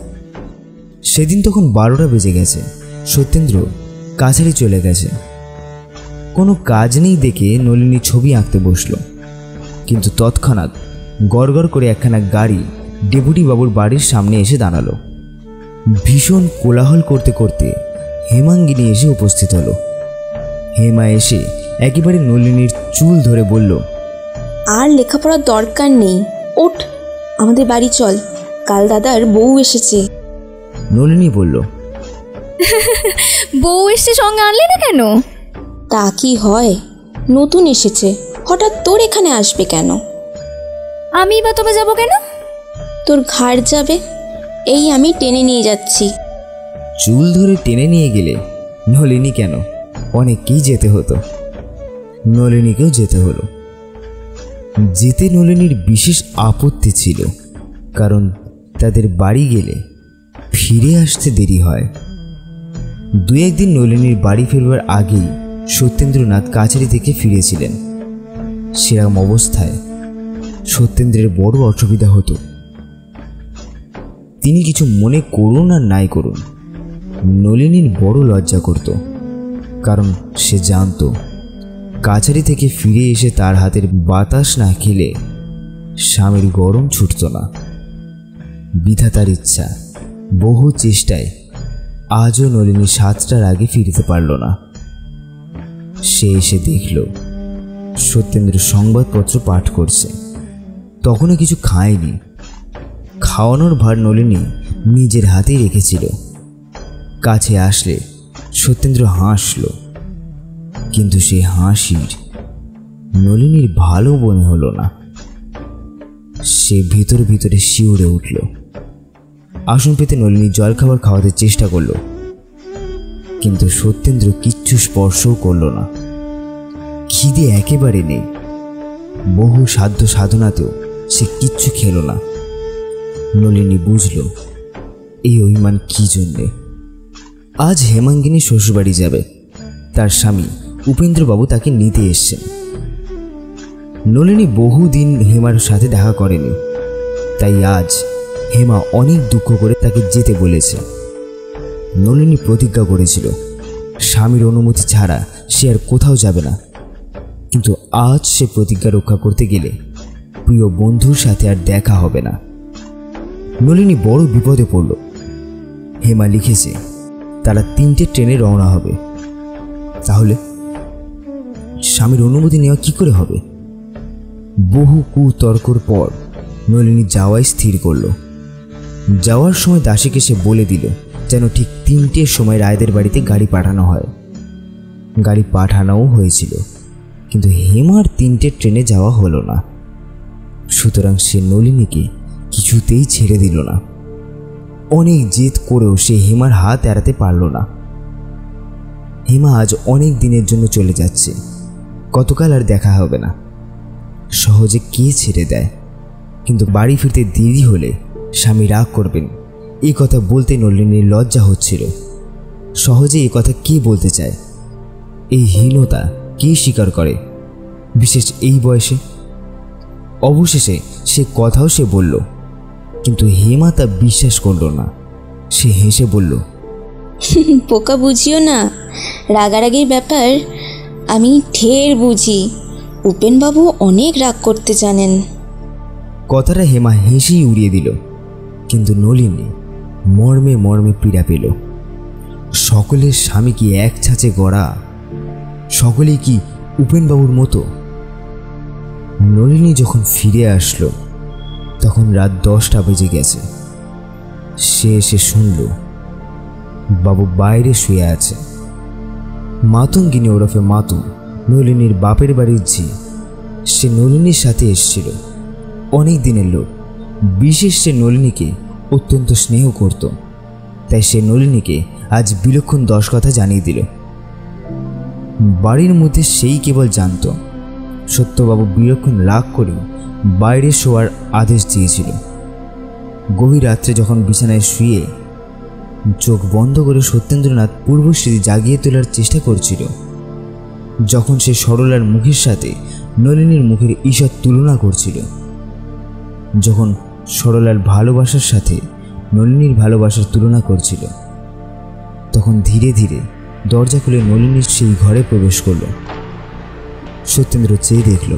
A: সেদিন তখন 12টা বেজে গেছে। সত্যেন্দ্র কাছারি চলে গেছে। কোনো কাজ নেই দেখে নলিনী ছবি আঁকতে বসল, কিন্তু তৎক্ষণাৎ গড়গড় করে একখানা গাড়ি ডেপুটি বাবুর বাড়ির সামনে এসে দাঁড়ালো। ভীষণ কোলাহল করতে করতে হেমাঙ্গিনী এসে উপস্থিত হলো। হেমা এসে একেবারে নলিনীর চুল ধরে বলল,
F: আর লেখাপড়ার দরকার নেই, ওঠ আমাদের বাড়ি চল, কাল দাদার বউ এসেছে।
A: নলিনী বলল,
G: বউ এসছে, সঙ্গে আনলে না কেন?
F: তা কি হয়, নতুন এসেছে, হঠাৎ তোর এখানে আসবে কেন?
G: আমি বা তবে যাবো কেন?
F: তোর ঘাড় যাবে, এই আমি টেনে নিয়ে যাচ্ছি।
A: চুল ধরে টেনে নিয়ে গেলে নলিনী কেন, অনেককেই যেতে হতো। নলিনীকেও যেতে হলো। যেতে নলিনীর বিশেষ আপত্তি ছিল, কারণ তাদের বাড়ি গেলে ফিরে আসতে দেরি হয়। 2-1 দিন নলিনীর বাড়ি ফেরবার আগেই সত্যেন্দ্রনাথ কাছারি থেকে ফিরেছিলেন। সেরকম অবস্থায় সত্যেন্দ্রের বড় অসুবিধা হতো। তিনি কিছু মনে করুন আর নাই করুন, নলিনীর বড় লজ্জা করত, কারণ সে জানত কাছারি থেকে ফিরে এসে তার হাতের বাতাস না খেলে স্বামীর গরম ছুটত না। বিধাতার ইচ্ছা, বহু চেষ্টায় আজও নলিনী 7টার আগে ফিরতে পারল না। সে এসে দেখল সত্যেন্দ্র সংবাদপত্র পাঠ করছে। তখনও কিছু খায়নি। খাওয়ানোর ভার নলিনী নিজের হাতেই রেখেছিল। কাছে আসলে সত্যেন্দ্র হাসল, কিন্তু সে হাসির নলিনীর ভালো মনে হলো না। সে ভিতরে ভিতরে শিউরে উঠল। আসন পেতে নলিনী জলখাবার খাওয়াতে চেষ্টা করল, কিন্তু সত্যেন্দ্র কিচ্ছু স্পর্শও করল না। খিদে একেবারে নেই। বহু সাধ্য সাধনাতেও সে কিচ্ছু খেল না। নলিনী বুঝল এই অভিমান কি জন্যে। আজ হেমাঙ্গিনী শ্বশুরবাড়ি যাবে। তার স্বামী উপেন্দ্রবাবু তাকে নিতে এসছেন। নলিনী বহুদিন হেমার সাথে দেখা করেনি, তাই আজ হেমা অনেক দুঃখ করে তাকে যেতে বলেছে। নলিনী প্রতিজ্ঞা করেছিল স্বামীর অনুমতি ছাড়া সে আর কোথাও যাবে না, কিন্তু আজ সে প্রতিজ্ঞা রক্ষা করতে গেলে প্রিয় বন্ধুর সাথে আর দেখা হবে না। নলিনী বড় বিপদে পড়ল। হেমা লিখেছে তারা 3টে ট্রেনে রওনা হবে। তাহলে স্বামীর অনুমতি নেওয়া কি করে হবে? বহু কুতর্কর পর নলিনী যাওয়াই স্থির করল। যাওয়ার সময় দাসীকে সে বলে দিল যেন ঠিক 3টের সময় রায়দের বাড়িতে গাড়ি পাঠানো হয়। গাড়ি পাঠানোও হয়েছিল, কিন্তু হেমার 3টে ট্রেনে যাওয়া হলো না। সুতরাং সে নলিনীকে কিছুতেই ছেড়ে দিল না। অনেক জেদ করেও সে হেমার হাত এড়াতে পারল না। হেমা আজ অনেক দিনের জন্য চলে যাচ্ছে, কতকাল আর দেখা হবে না। সহজে কে ছেড়ে দেয়? কিন্তু বাড়ি ফিরতে দেরি হলে স্বামী রাগ করবেন, এই কথা বলতে নলিনীর লজ্জা হচ্ছিল। সহজে এই কথা কে বলতে চায়? এই হীনতা কে স্বীকার করে, বিশেষ এই বয়সে? অবশেষে সে কথাও সে বলল, কিন্তু হেমা তা বিশ্বাস করল না। সে হেসে বলল,
F: পোকা বুঝিও না, রাগারাগির ব্যাপার আমি ঢের বুঝি। উপেনবাবু অনেক রাগ করতে জানেন।
A: কথাটা হেমা হেসেই উড়িয়ে দিল, কিন্তু নলিনী মর্মে মর্মে পীড়া পেল। সকলের স্বামী কি এক ছাঁচে গড়া? সকলেই কি উপেনবাবুর মতো? নলিনী যখন ফিরে আসলো তখন রাত 10টা বেজে গেছে। সে এসে শুনল বাবু বাইরে শুয়ে আছে। মাতঙ্গিনী ওরফে মাতু, নলিনীর বাপের বাড়ির ঝি, সে নলিনীর সাথে এসেছিল। অনেক দিনের লোক, বিশেষ সে নলিনীকে অত্যন্ত স্নেহ করত। তাই সে নলিনীকে আজ বিলক্ষণ 10 কথা জানিয়ে দিল। বাড়ির মধ্যে সেই কেবল জানত সত্যবাবু বিলক্ষণ রাগ করে বাইরে শোয়ার আদেশ দিয়েছিল। গভীর রাত্রে যখন বিছানায় শুয়ে চোখ বন্ধ করে সত্যেন্দ্রনাথ পূর্বস্মৃতি জাগিয়ে তোলার চেষ্টা করছিল, যখন সে সরলার মুখের সাথে নলিনীর মুখের ঈষৎ তুলনা করছিল, যখন সরলার ভালোবাসার সাথে নলিনীর ভালোবাসার তুলনা করছিল, তখন ধীরে ধীরে দরজা খুলে নলিনীর সেই ঘরে প্রবেশ করল। সত্যেন্দ্র চেয়ে দেখল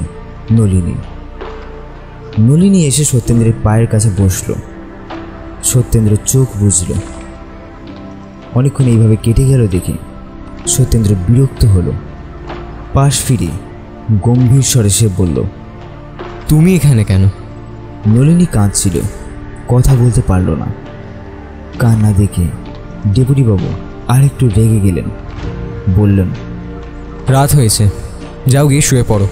A: নলিনী এসে সত্যেন্দ্রের পায়ের কাছে বসল। সত্যেন্দ্র চোখ বুঝল। অনেকক্ষণ এইভাবে কেটে গেল দেখে সত্যেন্দ্র বিরক্ত হলো। পাশ ফিরে গম্ভীর স্বরে সে বলল,
C: তুমি এখানে কেন?
A: নলিনী কাঁদছিল, কথা বলতে পারল না। কান্না দেখে ডেপুটিবাবু আর একটু রেগে গেলেন। বললেন,
C: রাত হয়েছে, যাও গিয়ে শুয়ে পড়ো।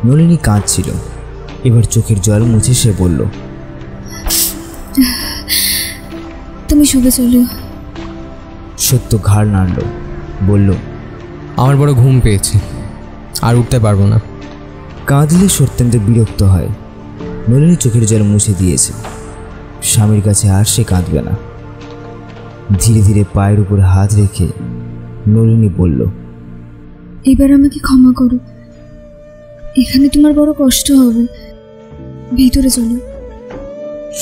A: নলিনী কাঁদছিল। এবার চোখের জল মুছে সে বলল,
G: তুমি শুবে চলো।
A: সত্য ঘাড় নাড়ল, বলল,
C: আমার বড় ঘুম পেয়েছে, আর উঠতে পারবো না।
A: কাঁদলে সত্যেন্দ্র বিরক্ত হয়। নলিনী চোখের জল মুছে দিয়েছে। স্বামীর কাছে আর সে কাঁদবে না। ধীরে ধীরে পায়ের উপর হাত রেখে নলিনী বলল,
G: এবার আমাকে ক্ষমা করো, এখানে তোমার বড় কষ্ট হবে, ভিতরে চলো।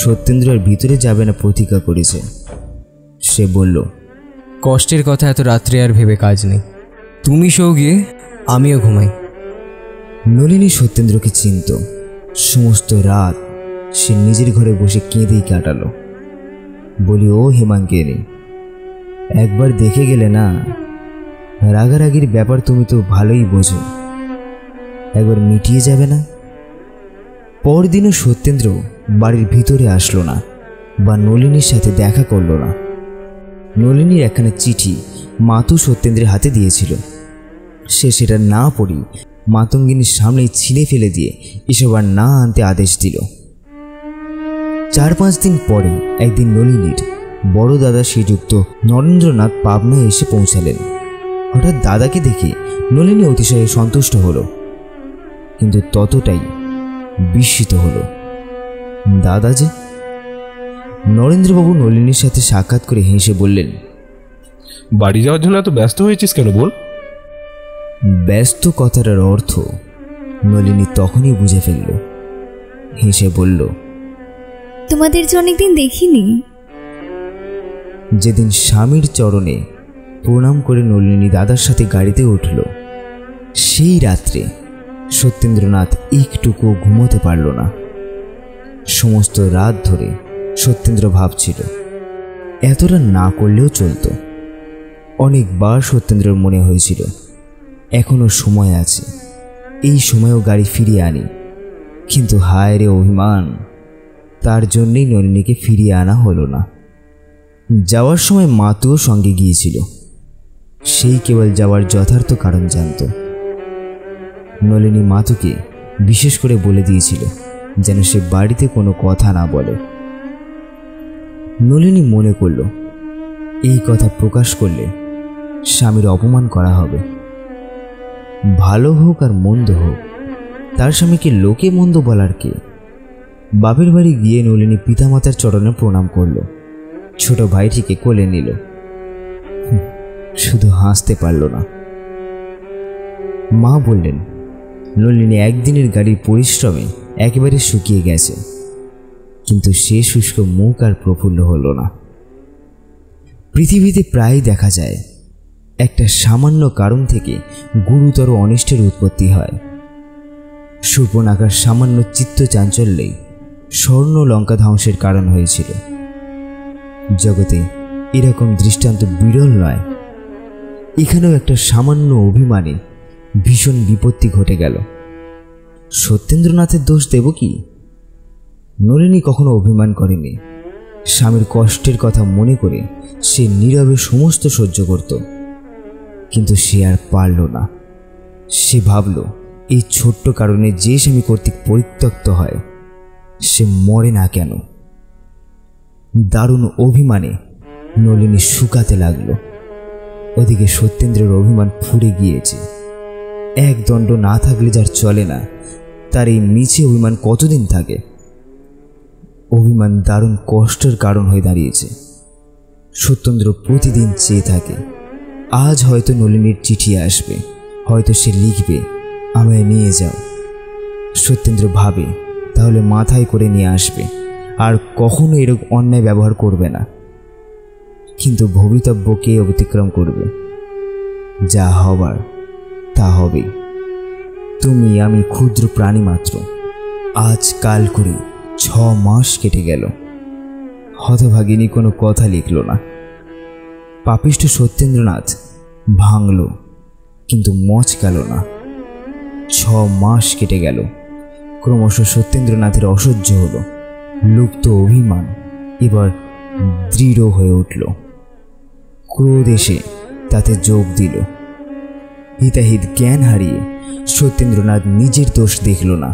A: সত্যেন্দ্র আর ভিতরে যাবে না প্রতিজ্ঞা করেছে। সে বলল,
C: কষ্টের কথা এত রাত্রে আর ভেবে কাজ নেই, তুমি শো গিয়ে, আমিও ঘুমাই।
A: নলিনী সত্যেন্দ্রকে চিনত। সমস্ত রাত সে নিজের ঘরে বসে কেঁদেই কাটালো। বলি, ও হেমাঙ্গিনী, একবার দেখে গেলে না, রাগারাগির ব্যাপার তুমি তো ভালোই বোঝো, একবার মিটিয়ে যাবে না? পরদিনও সত্যেন্দ্র বাড়ির ভিতরে আসলো না বা নলিনীর সাথে দেখা করলো না। নলিনীর একখানা চিঠি মাতু সত্যেন্দ্রের হাতে দিয়েছিল। সে সেটা না পড়ি মাতঙ্গিনীর সামনেই ছিঁড়ে ফেলে দিয়ে এসব আর না আনতে আদেশ দিল। 4-5 দিন পরে একদিন নলিনীর বড় দাদা শ্রীযুক্ত নরেন্দ্রনাথ পাবনায় এসে পৌঁছালেন। হঠাৎ দাদাকে দেখে নলিনী অতিশয় সন্তুষ্ট হলো, কিন্তু ততটাই বিস্মিত হলো। দাদা যে? নরেন্দ্রবাবু নলিনীর সাথে সাক্ষাৎ করে হেসে বললেন,
D: বাড়ি যাওয়ার জন্য এত ব্যস্ত হয়েছিস কেন বল?
A: ব্যস্ত কথাটার অর্থ নলিনী তখনই বুঝে ফেলল। হেসে বলল,
G: তোমাদের যে অনেকদিন দেখিনি।
A: যেদিন স্বামীর চরণে প্রণাম করে নলিনী দাদার সাথে গাড়িতে উঠল, সেই রাত্রে সত্যেন্দ্রনাথ একটুকু ঘুমোতে পারল না। সমস্ত রাত ধরে সত্যেন্দ্র ভাবছিল এতটা না করলেও চলত। অনেকবার সত্যেন্দ্রের মনে হয়েছিল এখনো সময় আছে, এই সময়েও গাড়ি ফিরিয়ে আনি, কিন্তু হায় রে অভিমান, তার জন্যই নলিনীকে ফিরিয়ে আনা হলো না। যাওয়ার সময় মাতুও সঙ্গে গিয়েছিল, সেই কেবল যাওয়ার যথার্থ কারণ জানত। নলিনী মাতুকে বিশেষ করে বলে দিয়েছিল যেন সে বাড়িতে কোনো কথা না বলে। নলিনী মনে করল এই কথা প্রকাশ করলে স্বামীর অপমান করা হবে। ভালো হোক আর মন্দ হোক, তার স্বামীকে লোকে মন্দ বলার কে? বাপের বাড়ি গিয়ে নলিনী পিতামাতার চরণে প্রণাম করল, ছোট ভাইটিকে কোলে নিল। শুধু হাসতে পারল না। মা বললেন, নলিনী একদিনের গাড়ির পরিশ্রমে একেবারে শুকিয়ে গেছে, কিন্তু সে শুষ্ক মুখ আর প্রফুল্ল হল না। পৃথিবীতে প্রায় দেখা যায় একটা সামান্য কারণ থেকে গুরুতর অনিষ্টের উৎপত্তি হয়। শূর্পণখার সামান্য চিত্ত চাঞ্চল্যেই স্বর্ণ লঙ্কা ধ্বংসের কারণ হয়েছিল। জগতে এরকম দৃষ্টান্ত বিরল নয়। এখানেও একটা সামান্য অভিমানে ভীষণ বিপত্তি ঘটে গেল। সত্যেন্দ্রনাথের দোষ দেব কি? নলিনী কখনো অভিমান করেনি। স্বামীর কষ্টের কথা মনে করে সে নীরবে সমস্ত সহ্য করত, কিন্তু সে আর পারল না। সে ভাবল এই ছোট্ট কারণে যে স্বামী কর্তৃক পরিত্যক্ত হয় সে মরে না কেন। দারুণ অভিমানে নলিনী শুকাতে লাগল। ওদিকে সত্যেন্দ্রের অভিমান ফুরে গিয়েছে। এক দণ্ড না থাকলে যার চলে না, তার এই মিছে অভিমান কতদিন থাকে? অভিমান দারুণ কষ্টের কারণ হয়ে দাঁড়িয়েছে। সত্যেন্দ্র প্রতিদিন চেয়ে থাকে আজ হয়তো নলিনীর চিঠি আসবে, হয়তো সে লিখবে, আমায় নিয়ে যাও। সত্যেন্দ্র ভাবে তাহলে মাথায় করে নিয়ে আসবে, আর কখনো এরকম অন্যায় ব্যবহার করবে না। কিন্তু ভবিতব্যকে অতিক্রম করবে। যা হবার তা হবে। তুমি আমি ক্ষুদ্র প্রাণী মাত্র। আজ কাল করে 6 মাস কেটে গেল। হতভাগিনী কোনো কথা লিখল না। পাপিষ্ঠ সত্যেন্দ্রনাথ ভাঙল, কিন্তু মচকাল না। 6 মাস কেটে গেল। ক্রমশ সত্যেন্দ্রনাথের অসহ্য হলো। লুপ্ত অভিমান এবার দৃঢ় হয়ে উঠল। ক্রোধ এসে তাতে যোগ দিল। হিতাহিত জ্ঞান হারিয়ে সত্যেন্দ্রনাথ নিজের দোষ দেখল না।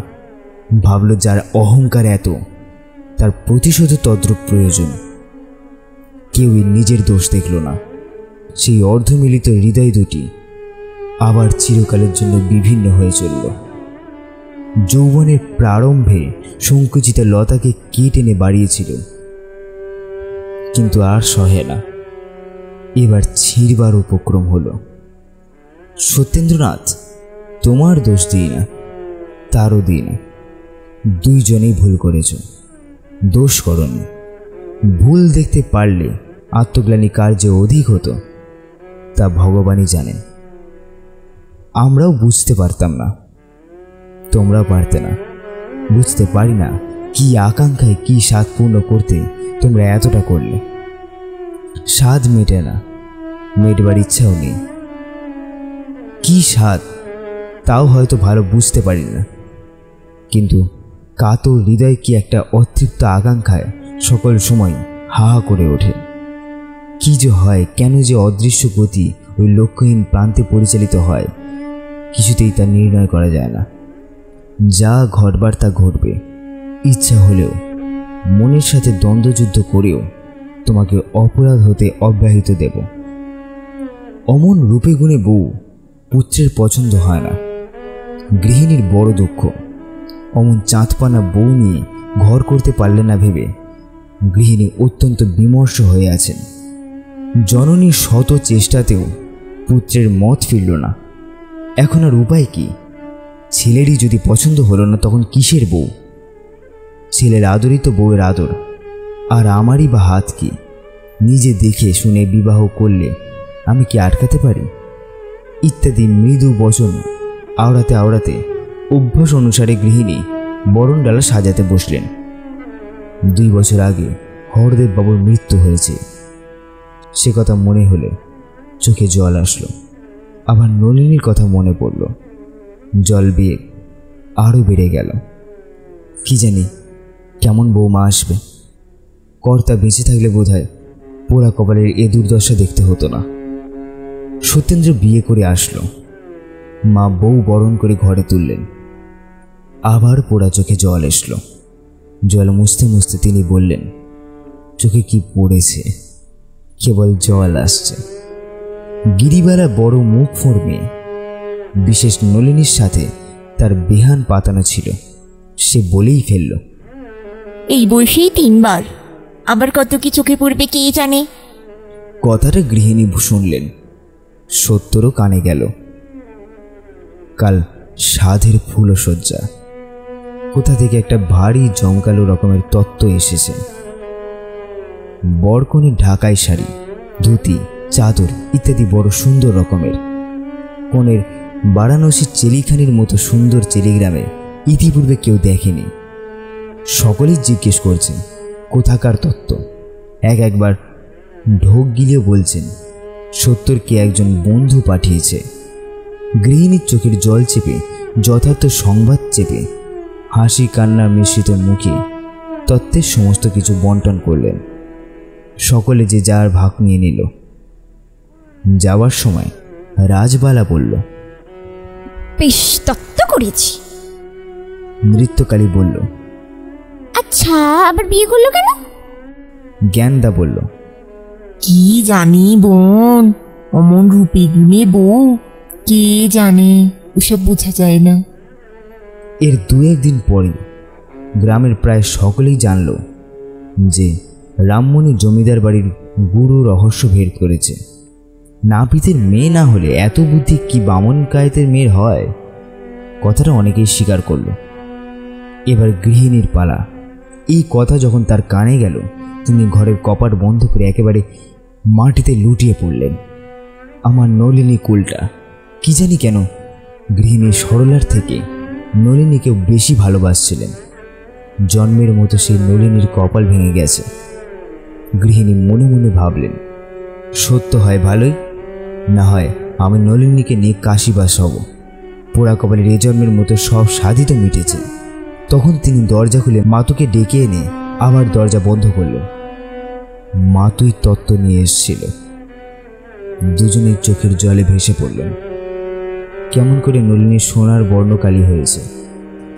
A: ভাবল যার অহংকার এত, তার প্রতিশোধ তদ্রূপ প্রয়োজন। কেউই নিজের দোষ দেখল না। সেই অর্ধমিলিত হৃদয় দুটি আবার চিরকালের জন্য বিভিন্ন হয়ে চলল। যৌবনের প্রারম্ভে সংকুচিত লতাকে কে টেনে বাড়িয়েছিল, কিন্তু আর সহে না। এবার ছিঁড়বার উপক্রম হলো। সত্যেন্দ্রনাথ, তোমার দোষ দিই না, তারও দিই না। দুইজনেই ভুল করেছ, দোষ করনি। ভুল দেখতে পারলে আত্মগ্লানি কার যে অধিক হতো তা ভগবানই জানেন। আমরাও বুঝতে পারতাম না, তোমরাও পারতে না। বুঝতে পারি না কি আকাঙ্ক্ষায় কি স্বাদ পূর্ণ করতে তোমরা এতটা করলে। স্বাদ মেটে না, মেটবার ইচ্ছাও নেই। কি স্বাদ তাও হয়তো ভালো বুঝতে পারি না, কিন্তু কাতর হৃদয় কি একটা অতৃপ্ত আকাঙ্ক্ষায় সকল সময় হা হা করে ওঠে। কি যে হয়, কেন যে অদৃশ্য গতি ওই লক্ষ্যহীন প্রান্তে পরিচালিত হয়, কিছুতেই তা নির্ণয় করা যায় না। যা ঘটবার তা ঘটবে। ইচ্ছা হলেও, মনের সাথে দ্বন্দ্বযুদ্ধ করেও তোমাকে অপরাধ হতে অব্যাহত দেব। অমন রূপে গুণে বউ পুত্রের পছন্দ হয় না, গৃহিণীর বড় দুঃখ। অমন চাঁদপানা বউ নিয়ে ঘর করতে পারলে না ভেবে গৃহিণী অত্যন্ত বিমর্ষ হয়ে আছেন। জননীর শত চেষ্টাতেও পুত্রের মত ফিরল না। এখন আর উপায় কি? ছেলেরই যদি পছন্দ হলো না, তখন কিসের বউ? ছেলের আদরিত বউয়ের আদর, আর আমারই বা হাত কি? নিজে দেখে শুনে বিবাহ করলে আমি কি আটকাতে পারি? ইত্যাদি মৃদু বচন আওড়াতে আওড়াতে অভ্যাস অনুসারে গৃহিণী বরণ ডালা সাজাতে বসলেন। 2 বছর আগে হরদেব বাবুর মৃত্যু হয়েছে। সে কথা মনে হলে চোখে জল আসলো। আবার নলিনীর কথা মনে পড়ল। জল বেয়ে আরও বেড়ে গেল। কি জানি কেমন বৌমা আসবে। কর্তা বেঁচে থাকলে বোধহয় পোড়া কপালের এ দুর্দশা দেখতে হতো না। সত্যেন্দ্র বিয়ে করে আসলো। মা বউ বরণ করে ঘরে তুললেন। আবার পোড়া চোখে জল এসলো। জল মুছতে মুছতে তিনি বললেন, চোখে কি পড়েছে, কেবল জল আসছে। গিরিবালা বড় মুখ ফোঁড় মেয়ে। বিশেষ নলিনীর সাথে তার বেহান পাতানো ছিল। সে বলেই ফেলল,
H: এই বয়সেই 3 বার, আবার কত কি চোখে পড়বে কে জানে।
A: কথাটা গৃহিণী শুনলেন, সত্যরও কানে গেল। কাল সাধের ফুলসজ্জা। কোথা থেকে একটা ভারী জমকালো রকমের তত্ত্ব এসেছে। বরকনের ঢাকাই শাড়ি, ধুতি, চাদর ইত্যাদি বড় সুন্দর রকমের। কনের বারাণসীর চেলিখানির মতো সুন্দর চেলিগ্রামে ইতিপূর্বে কেউ দেখেনি। সকলেই জিজ্ঞেস করছেন কোথাকার তত্ত্ব। একবার ঢোক গিলেও বলছেন সত্যরকে একজন বন্ধু পাঠিয়েছে। গৃহিণীর চোখের জল চেপে, যথার্থ সংবাদ চেপে, হাসি কান্না মিশ্রিত মুখে তত্ত্বের সমস্ত কিছু বন্টন করলেন। সকলে যে যার ভাগ নিয়ে নিল। যাওয়ার সময় রাজবালা বলল,
H: বেশ তত্ত্ব করেছি।
A: নৃত্যকালী বলল,
H: আচ্ছা আবার বিয়ে করলো কেন?
A: জ্ঞানদা বলল,
I: কি জানি বোন, অমন রূপে গুণে বউ, কে জানে, ওসব বোঝা যায় না।
A: এর 2-1 দিন পরে গ্রামের প্রায় সকলেই জানল যে রামমণি জমিদার বাড়ির গুরু রহস্য ভেদ করেছে। নাপিতের মেয়ে না হলে এত বুদ্ধি কি বামন কায়েতের মেয়ের হয়? কথাটা অনেকেই স্বীকার করল। এবার গৃহিণীর পালা। এই কথা যখন তার কানে গেল, তিনি ঘরের কপাট বন্ধ করে একেবারে মাটিতে লুটিয়ে পড়লেন। আমার নলিনী কুলটা, কি জানি কেন গৃহিণী সরলার থেকে নলিনীকেও বেশি ভালোবাসছিলেন। জন্মের মতো সেই নলিনীর কপাল ভেঙে গেছে। গৃহিণী মনে মনে ভাবলেন, সত্য হয় ভালোই, না হয় আমি নলিনীকে নিয়ে কাশীবাস হব। পোড়া কপালের এ জন্মের মতো সব স্বাদই তো মিটেছে। তখন তিনি দরজা খুলে মাতুকে ডেকে এনে আবার দরজা বন্ধ করলেন। মাতুই তত্ত্ব নিয়ে এসেছিল। দুজনের চোখের জলে ভেসে পড়লেন। কেমন করে নলিনীর সোনার বর্ণকালী হয়েছে,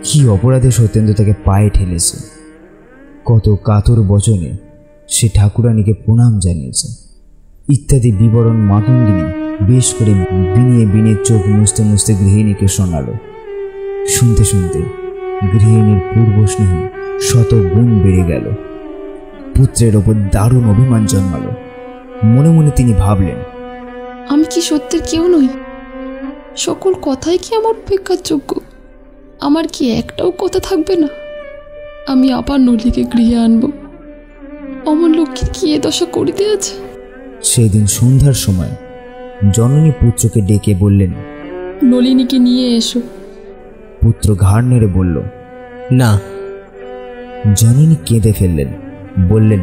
A: কি অপরাধে সত্যেন্দ্র তাকে পায়ে ঠেলেছে, কত কাতর বচনে সে ঠাকুরানীকে প্রণাম জানিয়েছে ইত্যাদি বিবরণ মাতঙ্গিনী বেশ করে বিনিয়ে বিনিয়ে চোখ মুছতে মুছতে গৃহিণীকে শোনালো। শুনতে শুনতে গৃহিণীর পূর্বস্নেহ শত গুণ বেড়ে গেল। পুত্রের ওপর দারুণ অভিমান জন্মালো। মনে মনে তিনি ভাবলেন,
E: আমি কি সত্যের কেউ নই? সকল কথাই কি আমার উপেক্ষার যোগ্য? আমার কি একটাও কথা থাকবে না? আমি আবার নলিকে গৃহে আনব। অমর লক্ষ্মীর কি এ দশা করিতে আছে?
A: সেদিন সন্ধ্যার সময় জননী পুত্রকে ডেকে বললেন,
E: নলিনীকে নিয়ে এসো।
A: পুত্র ঘাড় নেড়ে বলল,
C: না।
A: জননী কেঁদে ফেললেন, বললেন,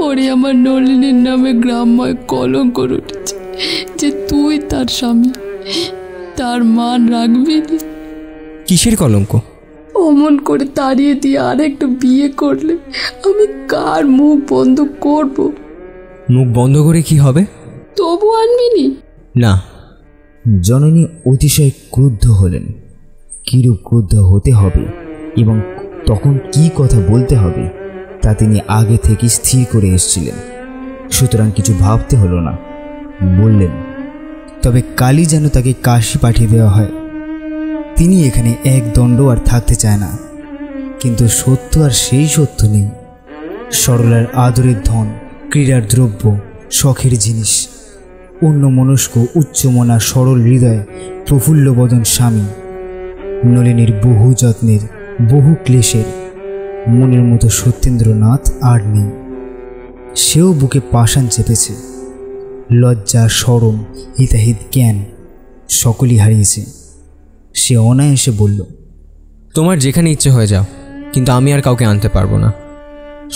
E: ওরে আমার নলিনীর নামে গ্রামময় কলঙ্ক উঠেছে যে তুই তার স্বামী, তার মান রাখবি না।
C: কিসের কলঙ্ক?
E: অমন করে তাড়িয়ে দিয়ে আরেকটা বিয়ে করলে আমি কার মুখ বন্ধ করব?
C: মুখ বন্ধ করে কি হবে?
E: তবু আনবিনি?
C: না।
A: জননী অতিশয় ক্রুদ্ধ হলেন। কিরূপ ক্রুদ্ধ হতে হবে এবং তখন কি কথা বলতে হবে তা তিনি আগে থেকে স্থির করে এসেছিলেন। সুতরাং কিছু ভাবতে হলো না। বললেন, তবে কালই যেন তাকে কাশী পাঠিয়ে দেওয়া হয়। তিনি এখানে এক দণ্ড আর থাকতে চায় না। কিন্তু সত্য আর সেই সত্য নেই। সরলার আদরের ধন, ক্রীড়ার দ্রব্য, শখের জিনিস, অন্যমনস্ক উচ্চমনা সরল হৃদয় প্রফুল্লবদন স্বামী, নলিনীর বহু যত্নের বহু ক্লেশের মনের মতো সত্যেন্দ্রনাথ আর নেই। সেও বুকে পাষাণ চেপেছে। লজ্জা, শরম, হিতাহিত জ্ঞান সকলই হারিয়েছে। সে অনায়াসে বলল,
C: তোমার যেখানে ইচ্ছে হয়ে যাও, কিন্তু আমি আর কাউকে আনতে পারবো না।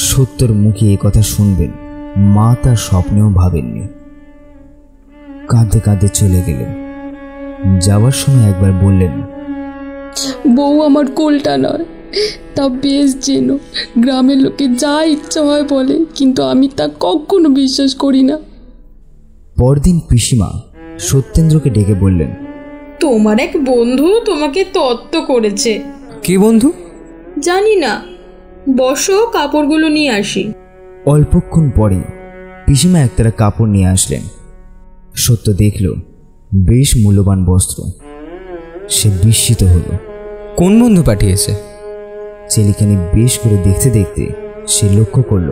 A: সত্যর মুখে এ কথা শুনবেন মা তার স্বপ্নেও ভাবেননি। কাঁদতে কাঁদতে চলে গেলেন। যাওয়ার সময় একবার বললেন,
E: বউ আমার কোলটা নয়, তা বেশ যেন। গ্রামের লোকে যা ইচ্ছা হয় বলে, কিন্তু আমি তা কখনো বিশ্বাস করি না।
A: পরদিন পিসিমা সত্যেন্দ্রকে ডেকে বললেন,
B: তোমার এক বন্ধু তোমাকে তত্ত্ব করেছে।
C: কে বন্ধু?
B: জানি না, বসো, কাপড়গুলো নিয়ে আসি।
A: অল্পক্ষণ পরে পিসিমা একতারা কাপড় নিয়ে আসলেন। সত্য দেখল বেশ মূল্যবান বস্ত্র। সে বিস্মিত হল।
C: কোন বন্ধু পাঠিয়েছে?
A: ছেলেখানি বেশ করে দেখতে দেখতে সে লক্ষ্য করল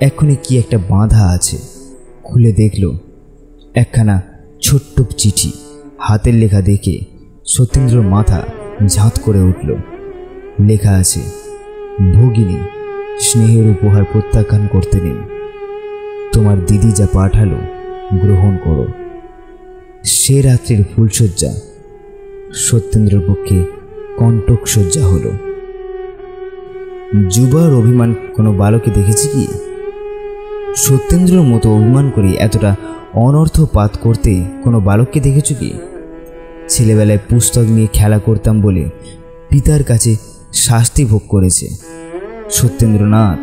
A: এক্ষুনি কি একটা বাঁধা আছে। খুলে দেখল একখানা ছোট্ট চিঠি। হাতের লেখা দেখে সত্যেন্দ্রর মাথা ঝাঁত করে উঠল। লেখা আছে, ভগিনী, স্নেহের উপহার প্রত্যাখ্যান করতে নেই। তোমার দিদি যা পাঠালো গ্রহণ করো। সে রাত্রির ফুলশয্যা সত্যেন্দ্রের পক্ষে কণ্টক শয্যা হল। যুবার অভিমান কোনো বালকে দেখেছি কি? সত্যেন্দ্রর মতো অভিমান করে এতটা অনর্থপাত করতে কোনো বালককে দেখেছ কি? ছেলেবেলায় পুস্তক নিয়ে খেলা করতাম বলে পিতার কাছে শাস্তি ভোগ করেছে। সত্যেন্দ্রনাথ,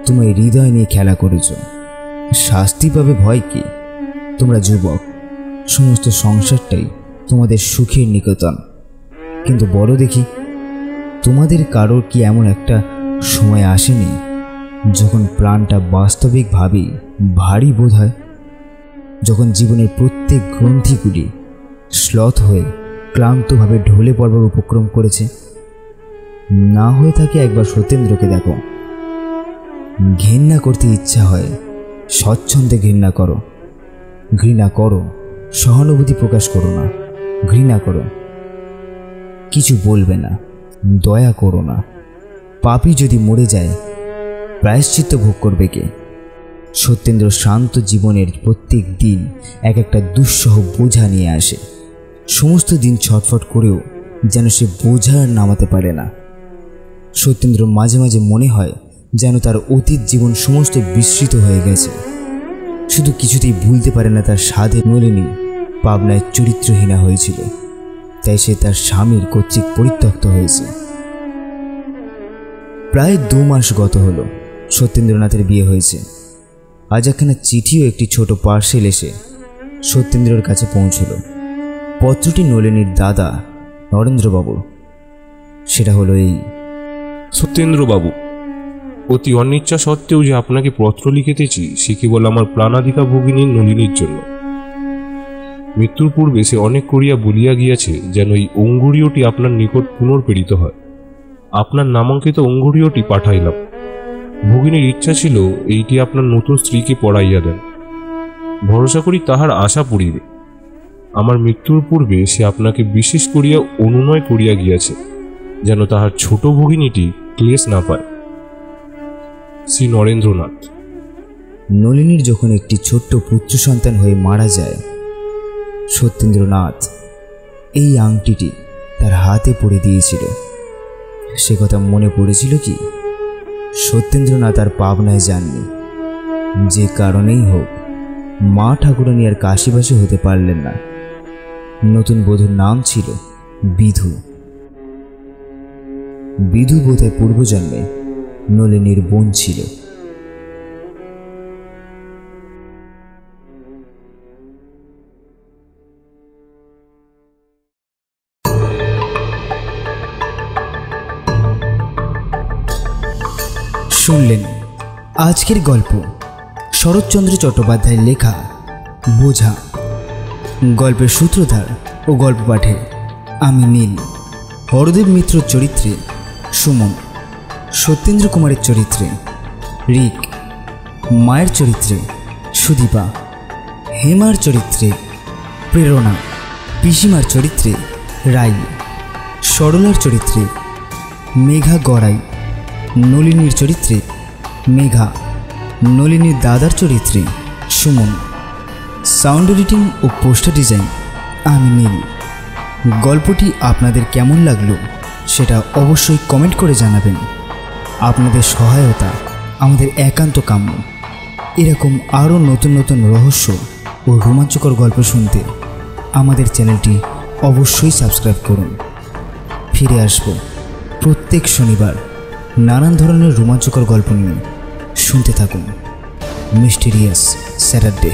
A: তুমি হৃদয় নিয়ে খেলা করেছ, শাস্তি পাবে ভয় কি? তোমরা যুবক, সমস্ত সংসারটাই তোমাদের সুখের নিকেতন। কিন্তু বড় দেখি, তোমাদের কারোর কি এমন একটা সময় আসেনি যখন প্রাণটা বাস্তবিকভাবেই ভারী বোধ হয়? যখন জীবনের প্রত্যেক গ্রন্থিগুলি শ্লথ হয়ে ক্লান্তভাবে ঢলে পড়বার উপক্রম করেছে? না হয়ে থাকে একবার সত্যেন্দ্রকে দেখো। ঘৃণা করতে ইচ্ছা হয়, স্বচ্ছন্দে ঘৃণা করো। ঘৃণা করো, সহানুভূতি প্রকাশ করো না। ঘৃণা করো, কিছু বলবে না, দয়া করো না। পাপী যদি মরে যায় প্রায়শ্চিত্ত ভোগ করবে কে? সত্যেন্দ্র শান্ত জীবনের প্রত্যেক দিন এক একটা দুঃসহ বোঝা নিয়ে আসে। সমস্ত দিন ছটফট করেও যেন সে বোঝা আর নামাতে পারে না। সত্যেন্দ্র মাঝে মাঝে মনে হয় যেন তার অতীত জীবন সমস্ত বিস্মৃত হয়ে গেছে। শুধু কিছুতেই ভুলতে পারে না তার সাধে নলিনী পাবনায় চরিত্রহীনা হয়েছিল, তাই সে তার স্বামীর কর্তৃক পরিত্যক্ত হয়েছে। প্রায় 2 মাস গত হলো সত্যেন্দ্রনাথের বিয়ে হয়েছে। আজ একখানা চিঠি ও একটি ছোট পার্সেল এসে সত্যেন্দ্রের কাছে পৌঁছল। পত্রটি নলিনীর দাদা নরেন্দ্রবাবু। সেটা হলো এই:
D: সত্যেন্দ্রবাবু, অতি অনিচ্ছা সত্ত্বেও যে আপনাকে পত্র লিখিতেছি সে কেবল আমার প্রাণাধিকা ভগিনী নলিনীর জন্য। মৃত্যুর পূর্বে সে অনেক করিয়া বলিয়া গিয়াছে যেন এই অঙ্গুরীয়টি আপনার নিকট পুনর্প্রেরিত হয়। আপনার নামাঙ্কিত অঙ্গুরীয়টি পাঠাইলাম। ভগিনীর ইচ্ছা ছিল এইটি আপনার নতুন স্ত্রীকে পড়াইয়া দেন। ভরসা করি তাহার আশা পড়িবে। আমার মৃত্যুর পূর্বে সে আপনাকে বিশেষ করিয়া অনুনয় করিয়া গিয়াছে যেন তাহার ছোট ভগিনীটি ক্লেশ না পায়। শ্রী নরেন্দ্রনাথ।
A: নলিনীর যখন একটি ছোট্ট পুত্র সন্তান হয়ে মারা যায়, সত্যেন্দ্রনাথ এই আংটিটি তার হাতে পড়ে দিয়েছিল। সে কথা মনে পড়েছিল কি? সত্যেন্দ্রনাথ আর পাবনায় যাননি। যে কারণেই হোক মা ঠাকুরানী আর কাশীবাসী হতে পারলেন না। নতুন বধূর নাম ছিল বিধু। বিধু বোধহয় পূর্বজন্মে নলিনীর বোন ছিল। শুনলেন আজকের গল্প শরৎচন্দ্র চট্টোপাধ্যায়ের লেখা বোঝা। গল্পের সূত্রধার ও গল্প পাঠে আমি নীল। হরদেব মিত্র চরিত্রে সুমন, সত্যেন্দ্র কুমারের চরিত্রে রিক, মায়ের চরিত্রে সুদীপা, হেমার চরিত্রে প্রেরণা, পিসিমার চরিত্রে রাই, সরলার চরিত্রে মেঘা গড়াই, নলিনীর চরিত্রে মেঘা, নলিনীর দাদার চরিত্রে সুমন। সাউন্ড এডিটিং ও পোস্টার ডিজাইন আমি নীল। গল্পটি আপনাদের কেমন লাগলো সেটা অবশ্যই কমেন্ট করে জানাবেন। আপনাদের সহায়তা আমাদের একান্ত কাম্য। এরকম আরও নতুন নতুন রহস্য ও রোমাঞ্চকর গল্প শুনতে আমাদের চ্যানেলটি অবশ্যই সাবস্ক্রাইব করুন। ফিরে আসব প্রত্যেক শনিবার নানান ধরনের রোমাঞ্চকর গল্প নিয়ে। শুনতে থাকুন মিস্টিরিয়াস স্যাটারডে।